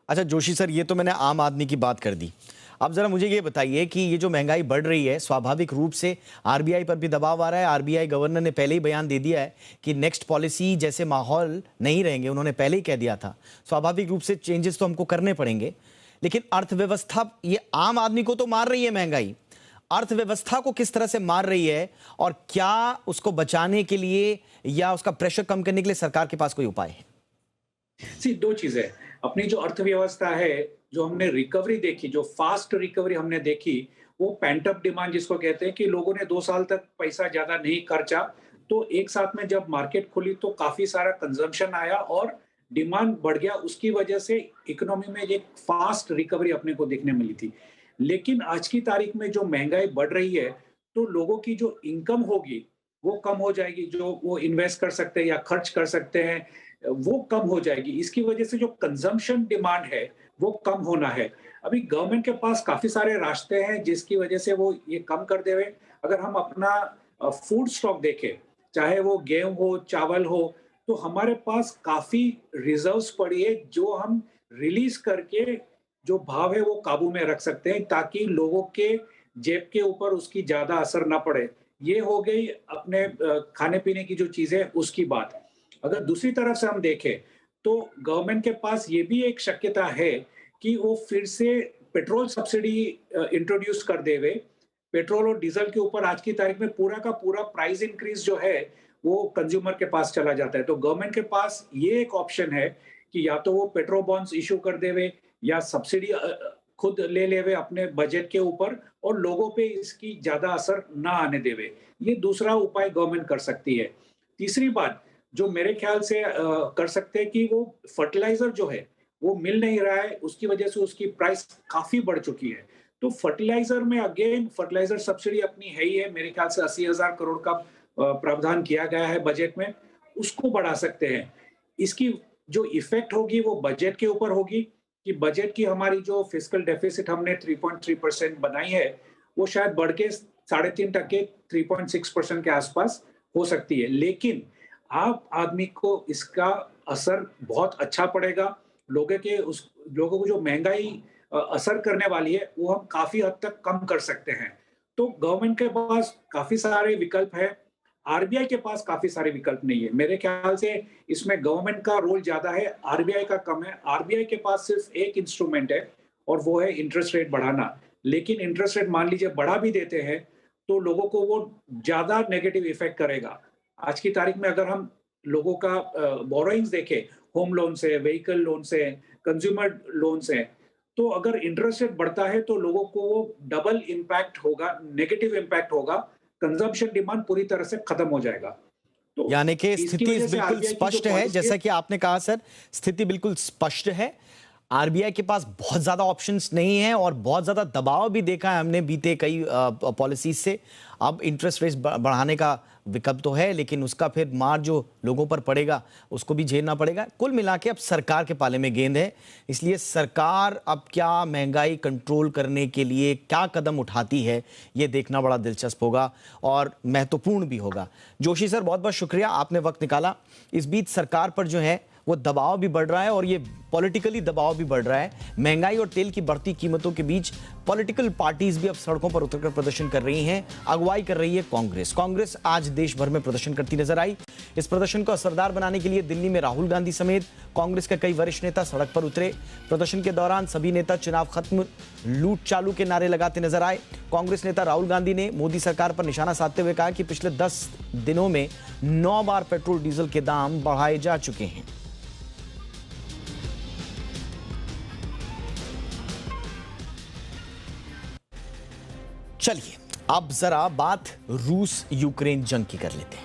अच्छा जोशी सर, ये तो मैंने आम आदमी की बात कर दी। अब जरा मुझे ये बताइए कि ये जो महंगाई बढ़ रही है, स्वाभाविक रूप से आरबीआई पर भी दबाव आ रहा है। आरबीआई गवर्नर ने पहले ही बयान दे दिया है कि नेक्स्ट पॉलिसी जैसे माहौल नहीं रहेंगे, उन्होंने पहले ही कह दिया था। स्वाभाविक रूप से चेंजेस तो हमको करने पड़ेंगे, लेकिन अर्थव्यवस्था, ये आम आदमी को तो मार रही है महंगाई, अर्थव्यवस्था को किस तरह से मार रही है, और क्या उसको बचाने के लिए या उसका प्रेशर कम करने के लिए सरकार के पास कोई उपाय है? 2 चीजें। अपनी जो अर्थव्यवस्था है, जो हमने रिकवरी देखी, जो फास्ट रिकवरी हमने देखी, वो पेंटअप डिमांड जिसको कहते हैं कि लोगों ने 2 साल तक पैसा ज्यादा नहीं खर्चा, तो एक साथ में जब मार्केट खुली तो काफी सारा कंजम्पशन आया और डिमांड बढ़ गया। उसकी वजह से इकोनॉमी में एक फास्ट रिकवरी अपने को देखने मिली थी। लेकिन आज की तारीख में जो महंगाई बढ़ रही है, तो लोगों की जो इनकम होगी वो कम हो जाएगी, जो वो इन्वेस्ट कर सकते हैं या खर्च कर सकते हैं वो कम हो जाएगी। इसकी वजह से जो कंजम्पशन डिमांड है वो कम होना है। अभी गवर्नमेंट के पास काफी सारे रास्ते हैं जिसकी वजह से वो ये कम कर देवे। अगर हम अपना फूड स्टॉक देखें, चाहे वो गेहूं हो, चावल हो, तो हमारे पास काफी रिजर्व्स पड़ी है जो हम रिलीज करके जो भाव है वो काबू में रख सकते हैं ताकि लोगों के जेब के ऊपर उसकी ज्यादा असर ना पड़े। ये हो गई अपने खाने पीने की जो चीजें उसकी बात। अगर दूसरी तरफ से हम देखें तो गवर्नमेंट के पास ये भी एक शक्यता है कि वो फिर से पेट्रोल सब्सिडी इंट्रोड्यूस कर देवे। पेट्रोल और डीजल के ऊपर आज की तारीख में पूरा का पूरा प्राइस इंक्रीज जो है वो कंज्यूमर के पास चला जाता है। तो गवर्नमेंट के पास ये एक ऑप्शन है कि या तो वो पेट्रोल बॉन्ड्स इशू कर देवे या सब्सिडी खुद ले लेवे अपने बजट के ऊपर और लोगों पे इसकी ज्यादा असर ना आने देवे। ये दूसरा उपाय गवर्नमेंट कर सकती है। तीसरी बात जो मेरे ख्याल से कर सकते हैं कि वो फर्टिलाइजर जो है वो मिल नहीं रहा है, उसकी वजह से उसकी प्राइस काफी बढ़ चुकी है। तो फर्टिलाइजर में अगेन फर्टिलाइजर सब्सिडी अपनी है ही है, मेरे ख्याल से 80,000 करोड़ का प्रावधान किया गया है बजट में, उसको बढ़ा सकते हैं। इसकी जो इफेक्ट होगी वो बजट के ऊपर होगी कि बजट की हमारी जो फिस्कल डेफिसिट हमने 3.3% बनाई है वो शायद बढ़ के 3.5% 3.6% के आसपास हो सकती है। लेकिन आप आदमी को इसका असर बहुत अच्छा पड़ेगा। लोगों को जो महंगाई असर करने वाली है वो हम काफी हद तक कम कर सकते हैं। तो गवर्नमेंट के पास काफी सारे विकल्प है, आरबीआई के पास काफी सारे विकल्प नहीं है। मेरे ख्याल से इसमें गवर्नमेंट का रोल ज्यादा है, आरबीआई का कम है। आरबीआई के पास सिर्फ एक इंस्ट्रूमेंट है और वो है इंटरेस्ट रेट बढ़ाना। लेकिन इंटरेस्ट रेट मान लीजिए बढ़ा भी देते हैं तो लोगों को वो ज्यादा नेगेटिव इफेक्ट करेगा। आज की तारीख में अगर हम लोगों का बोरोइंग्स देखें, होम लोन से, व्हीकल लोन से, कंज्यूमर लोन से, तो अगर इंटरेस्ट रेट बढ़ता है तो लोगों को वो डबल इम्पैक्ट होगा, नेगेटिव इम्पैक्ट होगा। कंजम्पशन डिमांड पूरी तरह से खत्म हो जाएगा। तो यानी कि स्थिति बिल्कुल स्पष्ट है, जैसा कि आपने कहा सर, स्थिति बिल्कुल स्पष्ट है। आरबीआई के पास बहुत ज्यादा ऑप्शंस नहीं है और बहुत ज्यादा दबाव भी देखा है हमने बीते कई पॉलिसीज से। अब इंटरेस्ट रेट बढ़ाने का विकल्प तो है, लेकिन उसका फिर मार जो लोगों पर पड़ेगा उसको भी झेलना पड़ेगा। कुल मिला के अब सरकार के पाले में गेंद है, इसलिए सरकार अब क्या महंगाई कंट्रोल करने के लिए क्या कदम उठाती है ये देखना बड़ा दिलचस्प होगा और महत्वपूर्ण भी होगा। जोशी सर, बहुत बहुत शुक्रिया, आपने वक्त निकाला। इस बीच सरकार पर जो है वो दबाव भी बढ़ रहा है और ये पॉलिटिकली दबाव भी बढ़ रहा है। महंगाई और तेल की बढ़ती कीमतों के बीच पॉलिटिकल पार्टीज भी अब सड़कों पर उतरकर प्रदर्शन कर रही हैं। अगुवाई कर रही है कांग्रेस आज देश भर में प्रदर्शन करती नजर आई। इस प्रदर्शन को असरदार बनाने के लिए दिल्ली में राहुल गांधी समेत कांग्रेस के कई वरिष्ठ नेता सड़क पर उतरे। प्रदर्शन के दौरान सभी नेता चुनाव खत्म, लूट चालू के नारे लगाते नजर आए। कांग्रेस नेता राहुल गांधी ने मोदी सरकार पर निशाना साधते हुए कहा कि पिछले 10 दिनों में 9 बार पेट्रोल डीजल के दाम बढ़ाए जा चुके हैं। चलिए अब जरा बात रूस यूक्रेन जंग की कर लेते हैं।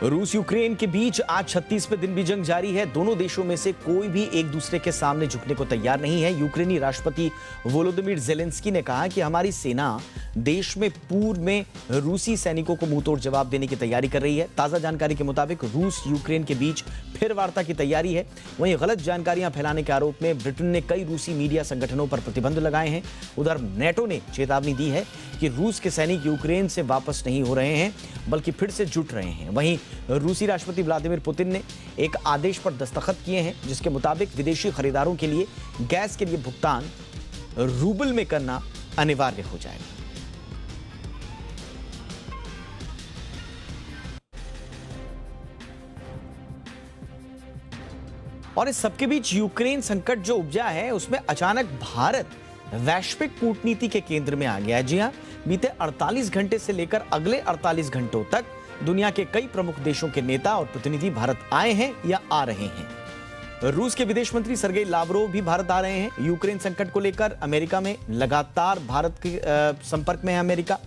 रूस यूक्रेन के बीच आज 36वें दिन भी जंग जारी है। दोनों देशों में से कोई भी एक दूसरे के सामने झुकने को तैयार नहीं है। यूक्रेनी राष्ट्रपति वोलोदिमीर ज़ेलेंस्की ने कहा कि हमारी सेना देश में पूर्व में रूसी सैनिकों को मुंहतोड़ जवाब देने की तैयारी कर रही है। ताजा जानकारी के मुताबिक रूस यूक्रेन के बीच फिर वार्ता की तैयारी है। वहीं गलत जानकारियां फैलाने के आरोप में ब्रिटेन ने कई रूसी मीडिया संगठनों पर प्रतिबंध लगाए हैं। उधर नेटो ने चेतावनी दी है कि रूस के सैनिक यूक्रेन से वापस नहीं हो रहे हैं बल्कि फिर से जुट रहे हैं। वहीं रूसी राष्ट्रपति व्लादिमीर पुतिन ने एक आदेश पर दस्तखत किए हैं जिसके मुताबिक विदेशी खरीदारों के लिए गैस के लिए भुगतान रूबल में करना अनिवार्य हो जाएगा। और इस सबके बीच यूक्रेन संकट जो उपजा है उसमें अचानक भारत वैश्विक कूटनीति के केंद्र में आ गया है। जी हां, बीते 48 घंटे से लेकर अगले 48 घंटों तक दुनिया के कई प्रमुख देशों के नेता और प्रतिनिधि भारत आए हैं या आ रहे हैं। रूस के विदेश मंत्री सर्गेई लावरोव भी भारत आ रहे हैं। यूक्रेन संकट को लेकर अमेरिका में लगातार भारत के संपर्क में है अमेरिका।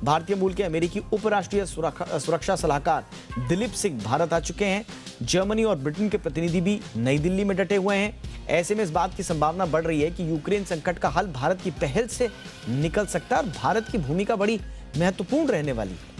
भारतीय मूल के अमेरिकी उपराष्ट्रीय सुरक्षा सलाहकार दिलीप सिंह भारत आ चुके हैं। जर्मनी और ब्रिटेन के प्रतिनिधि भी नई दिल्ली में डटे हुए हैं। ऐसे में इस बात की संभावना बढ़ रही है कि यूक्रेन संकट का हल भारत की पहल से निकल सकता है और भारत की भूमिका बड़ी महत्वपूर्ण रहने वाली है।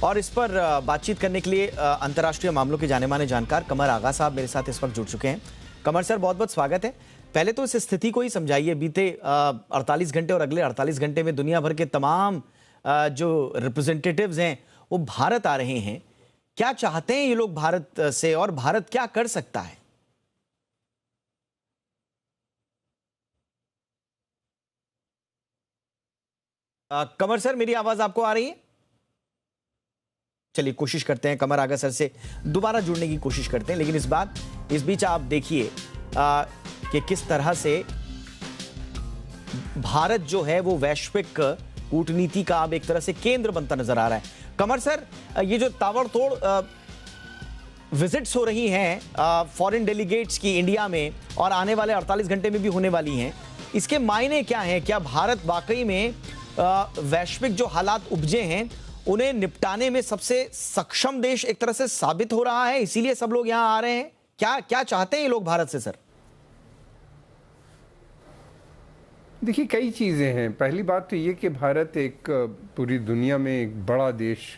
और इस पर बातचीत करने के लिए अंतर्राष्ट्रीय मामलों के जाने माने जानकार कमर आगा साहब मेरे साथ इस वक्त जुड़ चुके हैं। कमर सर, बहुत बहुत स्वागत है। पहले तो इस स्थिति को ही समझाइए। बीते 48 घंटे और अगले 48 घंटे में दुनिया भर के तमाम जो रिप्रेजेंटेटिव्स हैं वो भारत आ रहे हैं। क्या चाहते हैं ये लोग भारत से और भारत क्या कर सकता है? कमर सर, मेरी आवाज आपको आ रही है? चलिए कोशिश करते हैं कमर आगा सर से दोबारा जुड़ने की कोशिश करते हैं। लेकिन इस बीच आप देखिए कि किस तरह से भारत जो है वो वैश्विक कूटनीति का अब एक तरह से केंद्र बनता नजर आ रहा है। कमर सर, ये जो ताबड़तोड़ विजिट्स हो रही हैं फॉरेन डेलीगेट्स की इंडिया में और आने वाले 48 घंटे में भी होने वाली हैं, इसके मायने क्या हैं? क्या भारत वाकई में वैश्विक जो हालात उपजे हैं उन्हें निपटाने में सबसे सक्षम देश एक तरह से साबित हो रहा है, इसीलिए सब लोग यहां आ रहे हैं? क्या चाहते हैं ये लोग भारत से? सर देखिए, कई चीज़ें हैं। पहली बात तो ये कि भारत एक पूरी दुनिया में एक बड़ा देश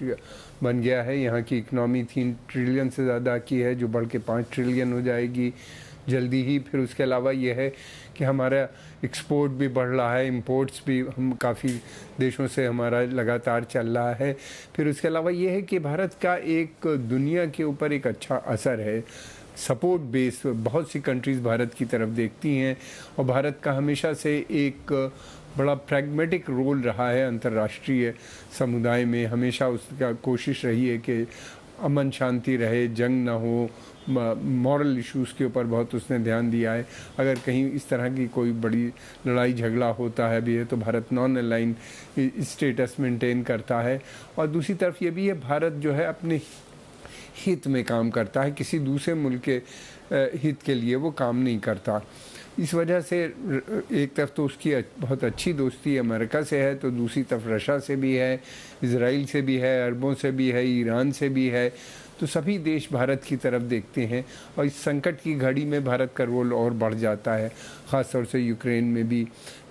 बन गया है। यहाँ की इकनॉमी 3 ट्रिलियन से ज़्यादा की है, जो बढ़ के 5 ट्रिलियन हो जाएगी जल्दी ही। फिर उसके अलावा ये है कि हमारा एक्सपोर्ट भी बढ़ रहा है, इंपोर्ट्स भी हम काफ़ी देशों से हमारा लगातार चल रहा है। फिर उसके अलावा ये है कि भारत का एक दुनिया के ऊपर एक अच्छा असर है, सपोर्ट बेस। बहुत सी कंट्रीज़ भारत की तरफ देखती हैं और भारत का हमेशा से एक बड़ा प्रैग्मेटिक रोल रहा है अंतर्राष्ट्रीय समुदाय में। हमेशा उसका कोशिश रही है कि अमन शांति रहे, जंग ना हो, मॉरल इश्यूज़ के ऊपर बहुत उसने ध्यान दिया है। अगर कहीं इस तरह की कोई बड़ी लड़ाई झगड़ा होता है भी है तो Bharat non align status maintain करता है। और दूसरी तरफ ये भी है, भारत जो है अपने हित में काम करता है, किसी दूसरे मुल्क के हित के लिए वो काम नहीं करता। इस वजह से एक तरफ तो उसकी बहुत अच्छी दोस्ती अमेरिका से है, तो दूसरी तरफ रशिया से भी है, इजराइल से भी है, अरबों से भी है, ईरान से भी है। तो सभी देश भारत की तरफ देखते हैं और इस संकट की घड़ी में भारत का रोल और बढ़ जाता है। ख़ास तौर से यूक्रेन में भी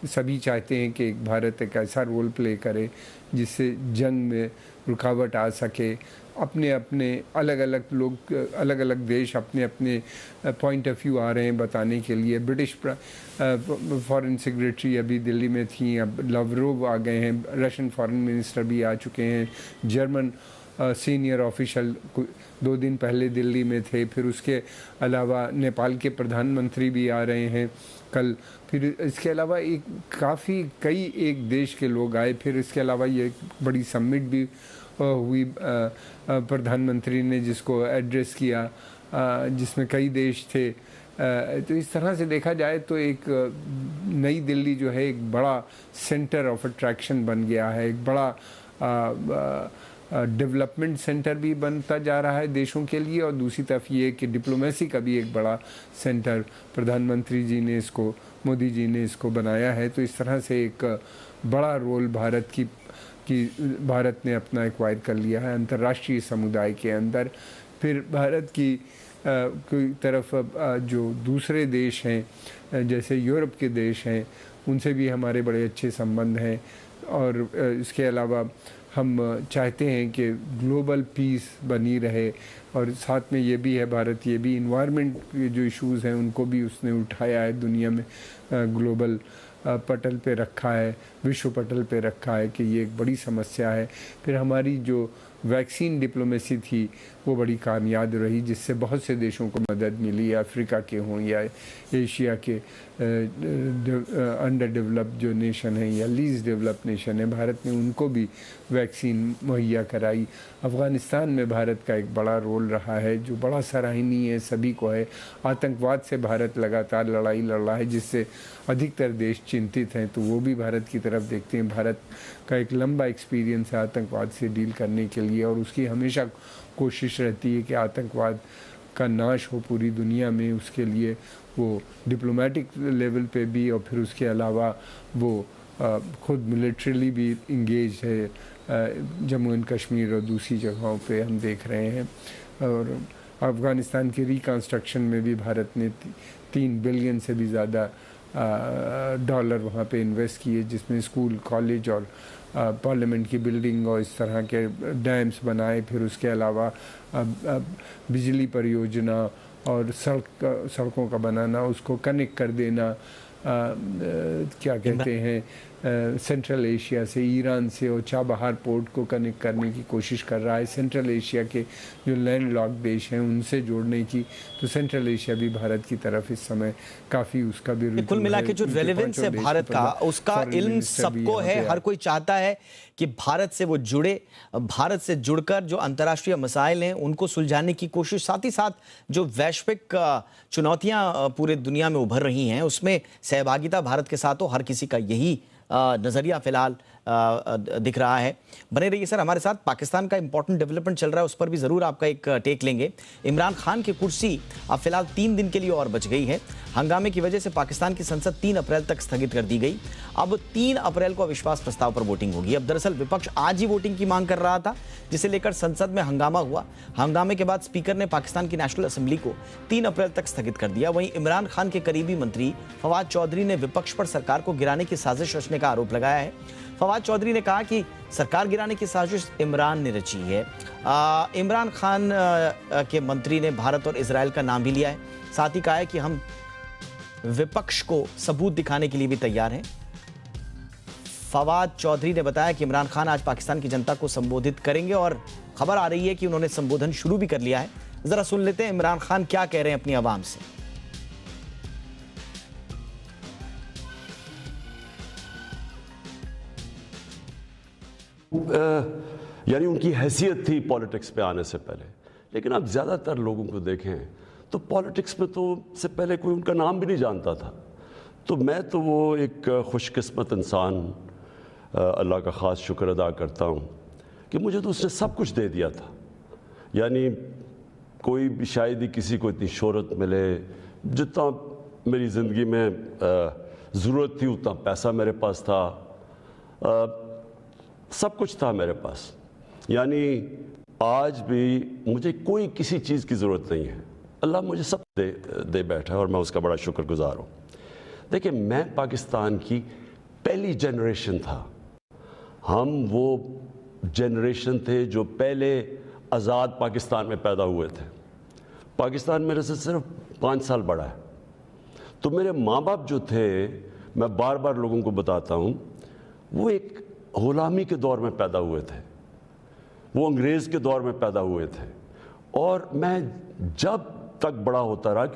सभी चाहते हैं कि भारत एक ऐसा रोल प्ले करे जिससे जंग में रुकावट आ सके। अपने अपने अलग अलग लोग, अलग अलग देश अपने अपने पॉइंट ऑफ व्यू आ रहे हैं बताने के लिए। ब्रिटिश फॉरेन सेक्रेटरी अभी दिल्ली में थी, अब लावरोव आ गए हैं, रशियन फॉरेन मिनिस्टर भी आ चुके हैं, जर्मन सीनियर ऑफिशियल 2 दिन पहले दिल्ली में थे। फिर उसके अलावा नेपाल के प्रधानमंत्री भी आ रहे हैं कल। फिर इसके अलावा कई एक देश के लोग आए। फिर इसके अलावा ये बड़ी समिट भी हुई प्रधानमंत्री ने, जिसको एड्रेस किया, जिसमें कई देश थे। तो इस तरह से देखा जाए तो एक नई दिल्ली जो है एक बड़ा सेंटर ऑफ अट्रैक्शन बन गया है, एक बड़ा डेवलपमेंट सेंटर भी बनता जा रहा है देशों के लिए। और दूसरी तरफ ये कि डिप्लोमेसी का भी एक बड़ा सेंटर प्रधानमंत्री जी ने इसको, मोदी जी ने इसको बनाया है। तो इस तरह से एक बड़ा रोल भारत ने अपना एक्वायर कर लिया है अंतर्राष्ट्रीय समुदाय के अंदर। फिर भारत की तरफ जो दूसरे देश हैं, जैसे यूरोप के देश हैं, उनसे भी हमारे बड़े अच्छे संबंध हैं। और इसके अलावा हम चाहते हैं कि ग्लोबल पीस बनी रहे। और साथ में ये भी है, भारत ये भी इन्वायरमेंट के जो इश्यूज़ हैं उनको भी उसने उठाया है, दुनिया में ग्लोबल पटल पे रखा है, विश्व पटल पे रखा है कि ये एक बड़ी समस्या है। फिर हमारी जो वैक्सीन डिप्लोमेसी थी वो बड़ी कामयाब रही, जिससे बहुत से देशों को मदद मिली, अफ्रीका के हों या एशिया के अंडर डेवलप्ड जो नेशन हैं या लीस्ट डेवलप्ड नेशन है, भारत ने उनको भी वैक्सीन मुहैया कराई। अफ़गानिस्तान में भारत का एक बड़ा रोल रहा है जो बड़ा सराहनीय है, सभी को है। आतंकवाद से भारत लगातार लड़ाई लड़ रहा है जिससे अधिकतर देश चिंतित हैं, तो वो भी भारत की तरफ देखते हैं। भारत का एक लंबा एक्सपीरियंस है आतंकवाद से डील करने के लिए और उसकी हमेशा कोशिश रहती है कि आतंकवाद का नाश हो पूरी दुनिया में। उसके लिए वो डिप्लोमेटिक लेवल पे भी और फिर उसके अलावा वो खुद मिलिट्रीली भी इंगेज है जम्मू एंड कश्मीर और दूसरी जगहों पे हम देख रहे हैं। और अफ़गानिस्तान के रिकन्स्ट्रक्शन में भी भारत ने 3 बिलियन से भी ज़्यादा डॉलर वहाँ पे इन्वेस्ट किए, जिसमें स्कूल, कॉलेज और पार्लियामेंट की बिल्डिंग और इस तरह के डैम्स बनाए। फिर उसके अलावा बिजली परियोजना और सड़कों का बनाना, उसको कनेक्ट कर देना, क्या कहते हैं सेंट्रल एशिया से, ईरान से और चाबहार पोर्ट को कनेक्ट करने की कोशिश कर रहा है। सेंट्रल एशिया के जो लैंड लॉक देश हैं उनसे जोड़ने की, तो सेंट्रल एशिया भी भारत की तरफ इस समय काफ़ी उसका भी कुल मिला के जो रेलेवेंस है भारत का, उसका इल्म सबको है। हर कोई चाहता है कि भारत से वो जुड़े, भारत से जुड़कर जो अंतर्राष्ट्रीय मसाइल हैं उनको सुलझाने की कोशिश, साथ ही साथ जो वैश्विक चुनौतियां पूरे दुनिया में उभर रही हैं उसमें सहभागिता भारत के साथ हो। हर किसी का यही नज़रिया फिलहाल दिख रहा है। बने रहिए सर हमारे साथ। पाकिस्तान का इंपॉर्टेंट डेवलपमेंट चल रहा है, उस पर भी ज़रूर आपका एक टेक लेंगे। इमरान खान की कुर्सी अब फिलहाल 3 दिन के लिए और बच गई है। हंगामे की वजह से पाकिस्तान की संसद 3 अप्रैल तक स्थगित कर दी गई। अब 3 अप्रैल को अविश्वास प्रस्ताव पर वोटिंग होगी। अब दरअसल विपक्ष आज ही वोटिंग की मांग कर रहा था, जिसे लेकर संसद में हंगामा हुआ। हंगामे के बाद स्पीकर ने पाकिस्तान की नेशनल असेंबली को 3 अप्रैल तक स्थगित कर दिया। वहीं इमरान खान के करीबी मंत्री फवाद चौधरी ने विपक्ष पर सरकार को गिराने की साजिश रचने का आरोप लगाया है। फवाद चौधरी ने कहा कि सरकार गिराने की साजिश इमरान ने रची है। इमरान खान के मंत्री ने भारत और इजराइल का नाम भी लिया है। साथ ही कहा है कि हम विपक्ष को सबूत दिखाने के लिए भी तैयार हैं। फवाद चौधरी ने बताया कि इमरान खान आज पाकिस्तान की जनता को संबोधित करेंगे और खबर आ रही है कि उन्होंने संबोधन शुरू भी कर लिया है। जरा सुन लेते हैं इमरान खान क्या कह रहे हैं अपनी आवाम से। यानी उनकी हैसियत थी पॉलिटिक्स पे आने से पहले, लेकिन आप ज़्यादातर लोगों को देखें तो पॉलिटिक्स में तो से पहले कोई उनका नाम भी नहीं जानता था। तो मैं तो वो एक खुशकिस्मत इंसान अल्लाह का ख़ास शुक्र अदा करता हूँ कि मुझे तो उसने सब कुछ दे दिया था। यानी कोई भी शायद ही किसी को इतनी शोहरत मिले, जितना मेरी ज़िंदगी में ज़रूरत थी उतना पैसा मेरे पास था, सब कुछ था मेरे पास। यानी आज भी मुझे कोई किसी चीज़ की ज़रूरत नहीं है। अल्लाह मुझे सब दे बैठा है और मैं उसका बड़ा शुक्रगुजार हूँ। देखिए, मैं पाकिस्तान की पहली जनरेशन था। हम वो जनरेशन थे जो पहले आज़ाद पाकिस्तान में पैदा हुए थे। पाकिस्तान मेरे से सिर्फ 5 साल बड़ा है। तो मेरे माँ बाप जो थे, मैं बार बार लोगों को बताता हूँ, वो एक गुलामी के दौर में पैदा हुए थे, वो अंग्रेज़ के दौर में पैदा हुए थे। और मैं जब तक बड़ा होता रहा।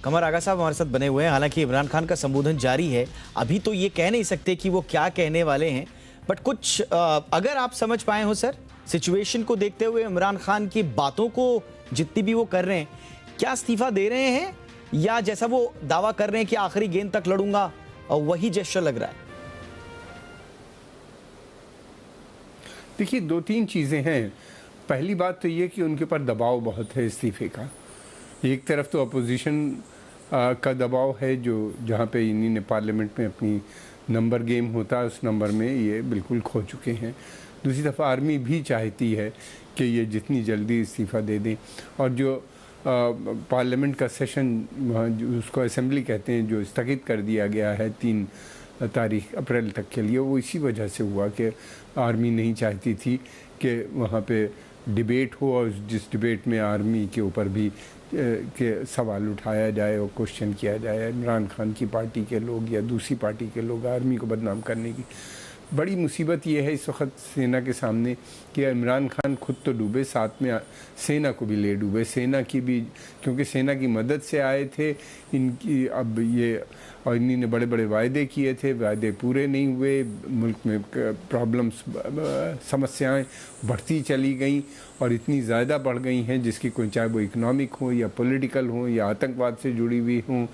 कमर आगा साहब हमारे साथ बने हुए हैं। हालांकि इमरान खान का संबोधन जारी है, अभी तो ये कह नहीं सकते कि वो क्या कहने वाले हैं, बट कुछ अगर आप समझ पाए हो सर सिचुएशन को देखते हुए, इमरान खान की बातों को जितनी भी वो कर रहे हैं, क्या इस्तीफा दे रहे हैं या जैसा वो दावा कर रहे हैं कि आखिरी गेंद तक लड़ूंगा, और वही जेस्चर लग रहा है? देखिए, 2-3 चीज़ें हैं। पहली बात तो ये कि उनके ऊपर दबाव बहुत है इस्तीफे का। एक तरफ तो अपोजिशन का दबाव है, जो जहाँ पे इन्हीं ने पार्लियामेंट में अपनी नंबर गेम होता है उस नंबर में ये बिल्कुल खो चुके हैं। दूसरी तरफ आर्मी भी चाहती है कि ये जितनी जल्दी इस्तीफ़ा दे दें, और जो पार्लियामेंट का सेशन उसको असेंबली कहते हैं, जो स्थगित कर दिया गया है 3 तारीख अप्रैल तक के लिए, वो इसी वजह से हुआ कि आर्मी नहीं चाहती थी कि वहाँ पे डिबेट हो और जिस डिबेट में आर्मी के ऊपर भी के सवाल उठाया जाए और क्वेश्चन किया जाए, इमरान खान की पार्टी के लोग या दूसरी पार्टी के लोग आर्मी को बदनाम करने की। बड़ी मुसीबत ये है इस वक्त सेना के सामने कि इमरान खान खुद तो डूबे, साथ में सेना को भी ले डूबे। सेना की भी, क्योंकि सेना की मदद से आए थे इनकी, अब ये और इन्हीं ने बड़े बड़े वायदे किए थे, वायदे पूरे नहीं हुए, मुल्क में प्रॉब्लम्स, समस्याएं बढ़ती चली गई और इतनी ज़्यादा बढ़ गई हैं जिसकी कोई, चाहे वो इकनॉमिक हो या पॉलिटिकल हो या आतंकवाद से जुड़ी हुई हों,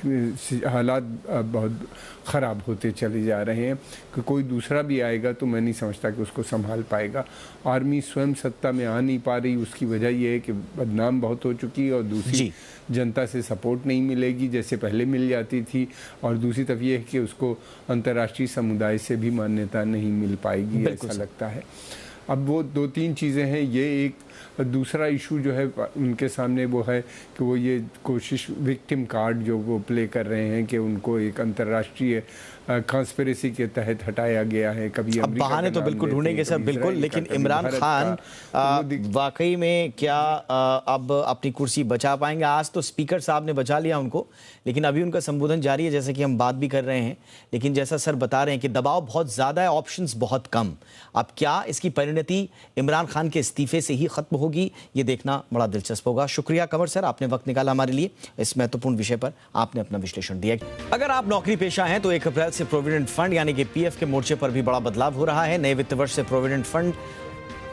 हालात बहुत ख़राब होते चले जा रहे हैं कि कोई दूसरा भी आएगा तो मैं नहीं समझता कि उसको संभाल पाएगा। आर्मी स्वयं सत्ता में आ नहीं पा रही, उसकी वजह यह है कि बदनाम बहुत हो चुकी है और दूसरी जनता से सपोर्ट नहीं मिलेगी जैसे पहले मिल जाती थी, और दूसरी तरफ ये है कि उसको अंतर्राष्ट्रीय समुदाय से भी मान्यता नहीं मिल पाएगी, ऐसा लगता है। अब वो 2-3 चीज़ें हैं, ये एक दूसरा इशू जो है उनके सामने वो है कि वो ये कोशिश, विक्टिम कार्ड जो वो प्ले कर रहे हैं कि उनको एक अंतर्राष्ट्रीय कॉन्स्पिरेसी के तहत हटाया गया है। कभी अब बहाने तो बिल्कुल ढूंढेंगे सर, बिल्कुल, लेकिन इमरान खान वाकई में क्या अब अपनी कुर्सी बचा पाएंगे? आज तो स्पीकर साहब ने बचा लिया उनको, लेकिन अभी उनका संबोधन जारी है, जैसे कि हम बात भी कर रहे हैं। लेकिन जैसा सर बता रहे हैं कि दबाव बहुत ज़्यादा है, ऑप्शंस बहुत कम। अब क्या इसकी परिणति इमरान खान के इस्तीफे से ही खत्म होगी, ये देखना बड़ा दिलचस्प होगा। शुक्रिया कंवर सर, आपने वक्त निकाला हमारे लिए, इस महत्वपूर्ण विषय पर आपने अपना विश्लेषण दिया। अगर आप नौकरी पेशा हैं तो 1 अप्रैल से प्रोविडेंट फंड यानी कि पीएफ के मोर्चे पर भी बड़ा बदलाव हो रहा है। नए वित्त वर्ष से प्रोविडेंट फंड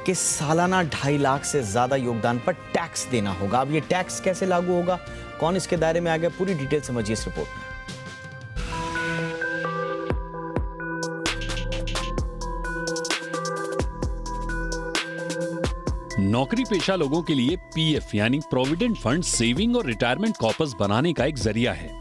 के सालाना 2.5 लाख से ज्यादा योगदान पर टैक्स देना होगा। अब ये टैक्स कैसे लागू होगा, कौन इसके दायरे में आ गया, पूरी डिटेल समझिए इस रिपोर्ट में। नौकरी पेशा लोगों के लिए पीएफ यानी प्रोविडेंट फंड सेविंग और रिटायरमेंट कॉर्पस बनाने का एक जरिया है।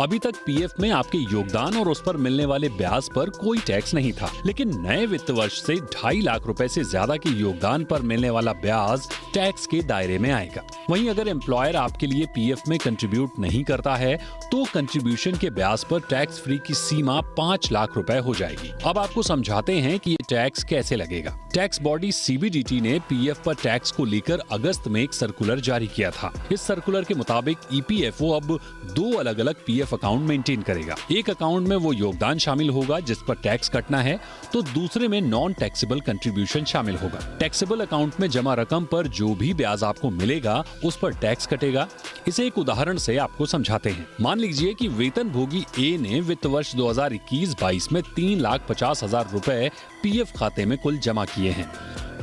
अभी तक पीएफ में आपके योगदान और उस पर मिलने वाले ब्याज पर कोई टैक्स नहीं था, लेकिन नए वित्त वर्ष से 2.5 लाख रुपए से ज्यादा के योगदान पर मिलने वाला ब्याज टैक्स के दायरे में आएगा। वहीं अगर एम्प्लॉयर आपके लिए पीएफ में कंट्रीब्यूट नहीं करता है तो कंट्रीब्यूशन के ब्याज पर टैक्स फ्री की सीमा 5 लाख रुपए हो जाएगी। अब आपको समझाते हैं कि ये टैक्स कैसे लगेगा। टैक्स बॉडी सीबीडीटी ने पीएफ पर टैक्स को लेकर अगस्त में एक सर्कुलर जारी किया था। इस सर्कुलर के मुताबिक ईपीएफओ अब 2 अलग-अलग पीएफ अकाउंट मेंटेन करेगा। एक अकाउंट में वो योगदान शामिल होगा जिस पर टैक्स कटना है, तो दूसरे में नॉन टैक्सेबल कंट्रीब्यूशन शामिल होगा। टैक्सेबल अकाउंट में जमा रकम पर जो भी ब्याज आपको मिलेगा उस पर टैक्स कटेगा। इसे एक उदाहरण से आपको समझाते हैं। मान लीजिए कि वेतनभोगी ए ने वित्त वर्ष 2021-22 में 3,50,000 रुपए पीएफ खाते में कुल जमा किए हैं।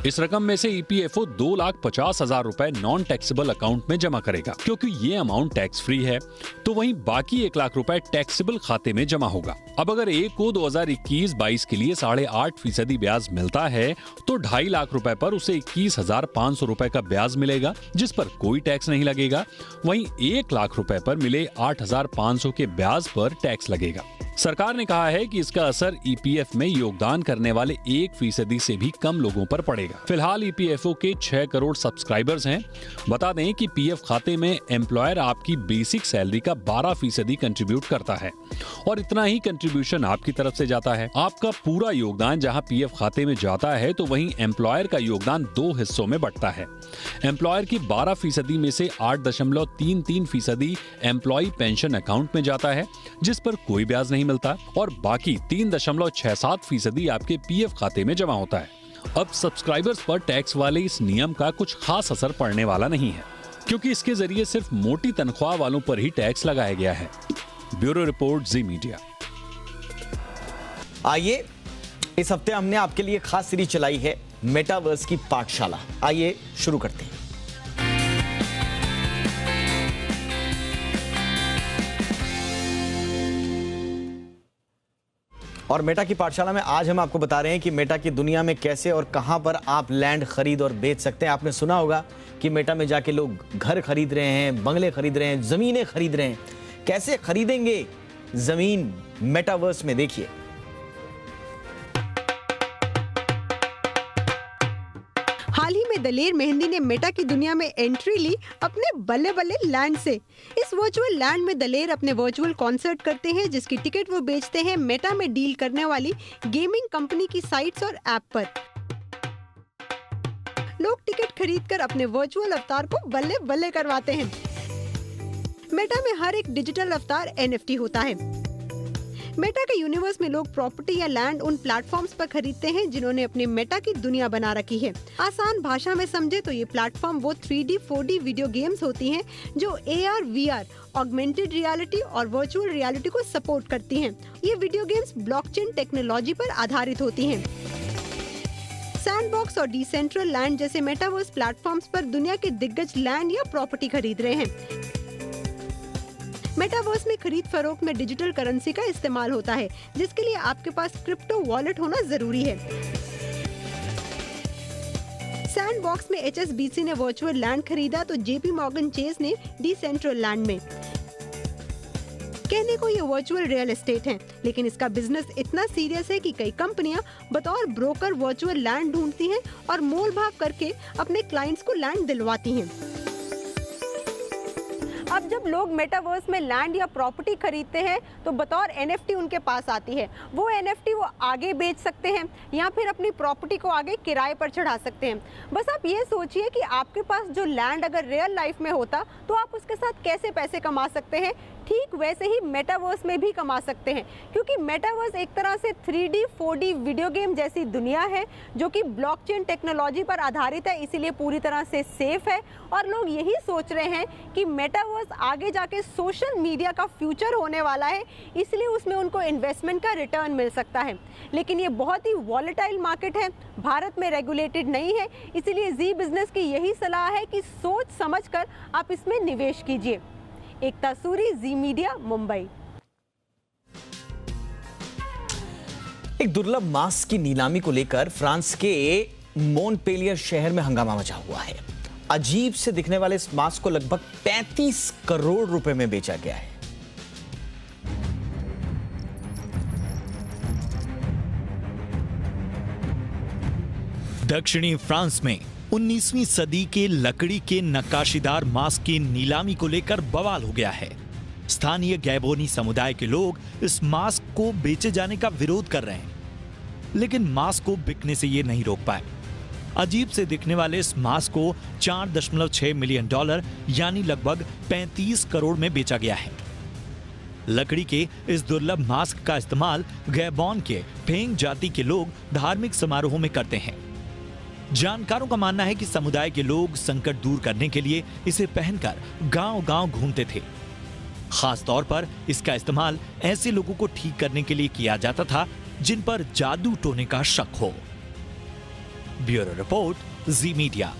इस रकम में से ईपीएफओ 2,50,000 रुपए नॉन टैक्सेबल अकाउंट में जमा करेगा, क्योंकि ये अमाउंट टैक्स फ्री है। तो वहीं बाकी 1 लाख रुपए टैक्सेबल खाते में जमा होगा। अब अगर ए को 2021-22 के लिए 8.5% ब्याज मिलता है तो 2.5 लाख रुपए पर उसे 21,500 रुपए का ब्याज मिलेगा, जिस पर कोई टैक्स नहीं लगेगा। वहीं 1 लाख रुपए पर मिले 8,500 के ब्याज पर टैक्स लगेगा। सरकार ने कहा है कि इसका असर ईपीएफ में योगदान करने वाले 1% से भी कम लोगों पर पड़ेगा। फिलहाल ईपीएफओ के 6 करोड़ सब्सक्राइबर्स हैं। बता दें कि पीएफ खाते में एम्प्लॉयर आपकी बेसिक सैलरी का 12% कंट्रीब्यूट करता है और इतना ही कंट्रीब्यूशन आपकी तरफ से जाता है। आपका पूरा योगदान जहां पीएफ खाते में जाता है तो वहीं एम्प्लॉयर का योगदान 2 हिस्सों में बंटता है। एम्प्लॉयर की 12% में से 8.33% एम्प्लॉय पेंशन अकाउंट में जाता है, जिस पर कोई ब्याज नहीं मिलता, और बाकी 3.67% आपके पीएफ खाते में जमा होता है। अब सब्सक्राइबर्स पर टैक्स वाले इस नियम का कुछ खास असर पड़ने वाला नहीं है, क्योंकि इसके जरिए सिर्फ मोटी तनख्वाह वालों पर ही टैक्स लगाया गया है। ब्यूरो रिपोर्ट, जी मीडिया। आइए, इस हफ्ते हमने आपके लिए खास सीरीज चलाई है मेटावर्स की पाठशाला। आइए शुरू करते हैं। और मेटा की पाठशाला में आज हम आपको बता रहे हैं कि मेटा की दुनिया में कैसे और कहां पर आप लैंड खरीद और बेच सकते हैं। आपने सुना होगा कि मेटा में जाके लोग घर खरीद रहे हैं, बंगले खरीद रहे हैं, जमीनें खरीद रहे हैं। कैसे खरीदेंगे जमीन मेटावर्स में, देखिए। हाल ही में दलेर मेहंदी ने मेटा की दुनिया में एंट्री ली अपने बल्ले बल्ले लैंड से। इस वर्चुअल लैंड में दलेर अपने वर्चुअल कॉन्सर्ट करते हैं, जिसकी टिकट वो बेचते हैं मेटा में डील करने वाली गेमिंग कंपनी की साइट्स और ऐप पर। लोग टिकट खरीदकर अपने वर्चुअल अवतार को बल्ले बल्ले करवाते हैं। मेटा में हर एक डिजिटल अवतार एनएफटी होता है। मेटा के यूनिवर्स में लोग प्रॉपर्टी या लैंड उन प्लेटफॉर्म्स पर खरीदते हैं जिन्होंने अपने मेटा की दुनिया बना रखी है। आसान भाषा में समझे तो ये प्लेटफॉर्म वो 3D 4D वीडियो गेम्स होती हैं जो AR, VR, ऑगमेंटेड रियलिटी और वर्चुअल रियलिटी को सपोर्ट करती हैं। ये वीडियो गेम्स ब्लॉकचेन टेक्नोलॉजी पर आधारित होती हैं। सैंडबॉक्स और डिसेंट्रलैंड जैसे मेटावर्स प्लेटफॉर्म्स पर दुनिया के दिग्गज लैंड या प्रॉपर्टी खरीद रहे हैं। मेटावर्स में खरीद फरोख्त में डिजिटल करेंसी का इस्तेमाल होता है, जिसके लिए आपके पास क्रिप्टो वॉलेट होना जरूरी है। सैंडबॉक्स में HSBC ने वर्चुअल लैंड खरीदा तो JP Morgan Chase ने डिसेंट्रलैंड में। कहने को ये वर्चुअल रियल एस्टेट है, लेकिन इसका बिजनेस इतना सीरियस है कि कई कंपनियां बतौर ब्रोकर वर्चुअल लैंड ढूंढती हैं और मोल भाव करके अपने क्लाइंट्स को लैंड दिलवाती हैं। अब जब लोग मेटावर्स में लैंड या प्रॉपर्टी खरीदते हैं तो बतौर NFT उनके पास आती है। वो NFT वो आगे बेच सकते हैं या फिर अपनी प्रॉपर्टी को आगे किराए पर चढ़ा सकते हैं। बस आप ये सोचिए कि आपके पास जो लैंड अगर रियल लाइफ में होता तो आप उसके साथ कैसे पैसे कमा सकते हैं। ठीक वैसे ही मेटावर्स में भी कमा सकते हैं, क्योंकि मेटावर्स एक तरह से 3D 4D वीडियो गेम जैसी दुनिया है जो कि ब्लॉकचेन टेक्नोलॉजी पर आधारित है, इसीलिए पूरी तरह से सेफ है। और लोग यही सोच रहे हैं कि मेटावर्स आगे जाके सोशल मीडिया का फ्यूचर होने वाला है, इसलिए उसमें उनको इन्वेस्टमेंट का रिटर्न मिल सकता है। लेकिन ये बहुत ही वॉलेटाइल मार्केट है, भारत में रेगुलेटेड नहीं है, इसीलिए जी बिजनेस की यही सलाह है कि सोच समझकर आप इसमें निवेश कीजिए। एकता सूरी, जी मीडिया, मुंबई। एक दुर्लभ मास्क की नीलामी को लेकर फ्रांस के मोंटपेलियर शहर में हंगामा मचा हुआ है। अजीब से दिखने वाले इस मास्क को लगभग 35 करोड़ रुपए में बेचा गया है। दक्षिणी फ्रांस में 19वीं सदी के लकड़ी के नक्काशीदार मास्क की नीलामी को लेकर बवाल हो गया है। स्थानीय गैबोनी समुदाय के लोग इस मास्क को बेचे जाने का विरोध कर रहे हैं, लेकिन मास्क को बिकने से ये नहीं रोक पाए। अजीब से दिखने वाले इस मास्क को $4.6 मिलियन यानी लगभग 35 करोड़ में बेचा गया है। लकड़ी के इस दुर्लभ मास्क का इस्तेमाल गैबोन के फेंग जाति के लोग धार्मिक समारोहों में करते हैं। जानकारों का मानना है कि समुदाय के लोग संकट दूर करने के लिए इसे पहनकर गांव-गांव घूमते थे। खास तौर पर इसका इस्तेमाल ऐसे लोगों को ठीक करने के लिए किया जाता था जिन पर जादू टोने का शक हो। ब्यूरो रिपोर्ट, जी मीडिया।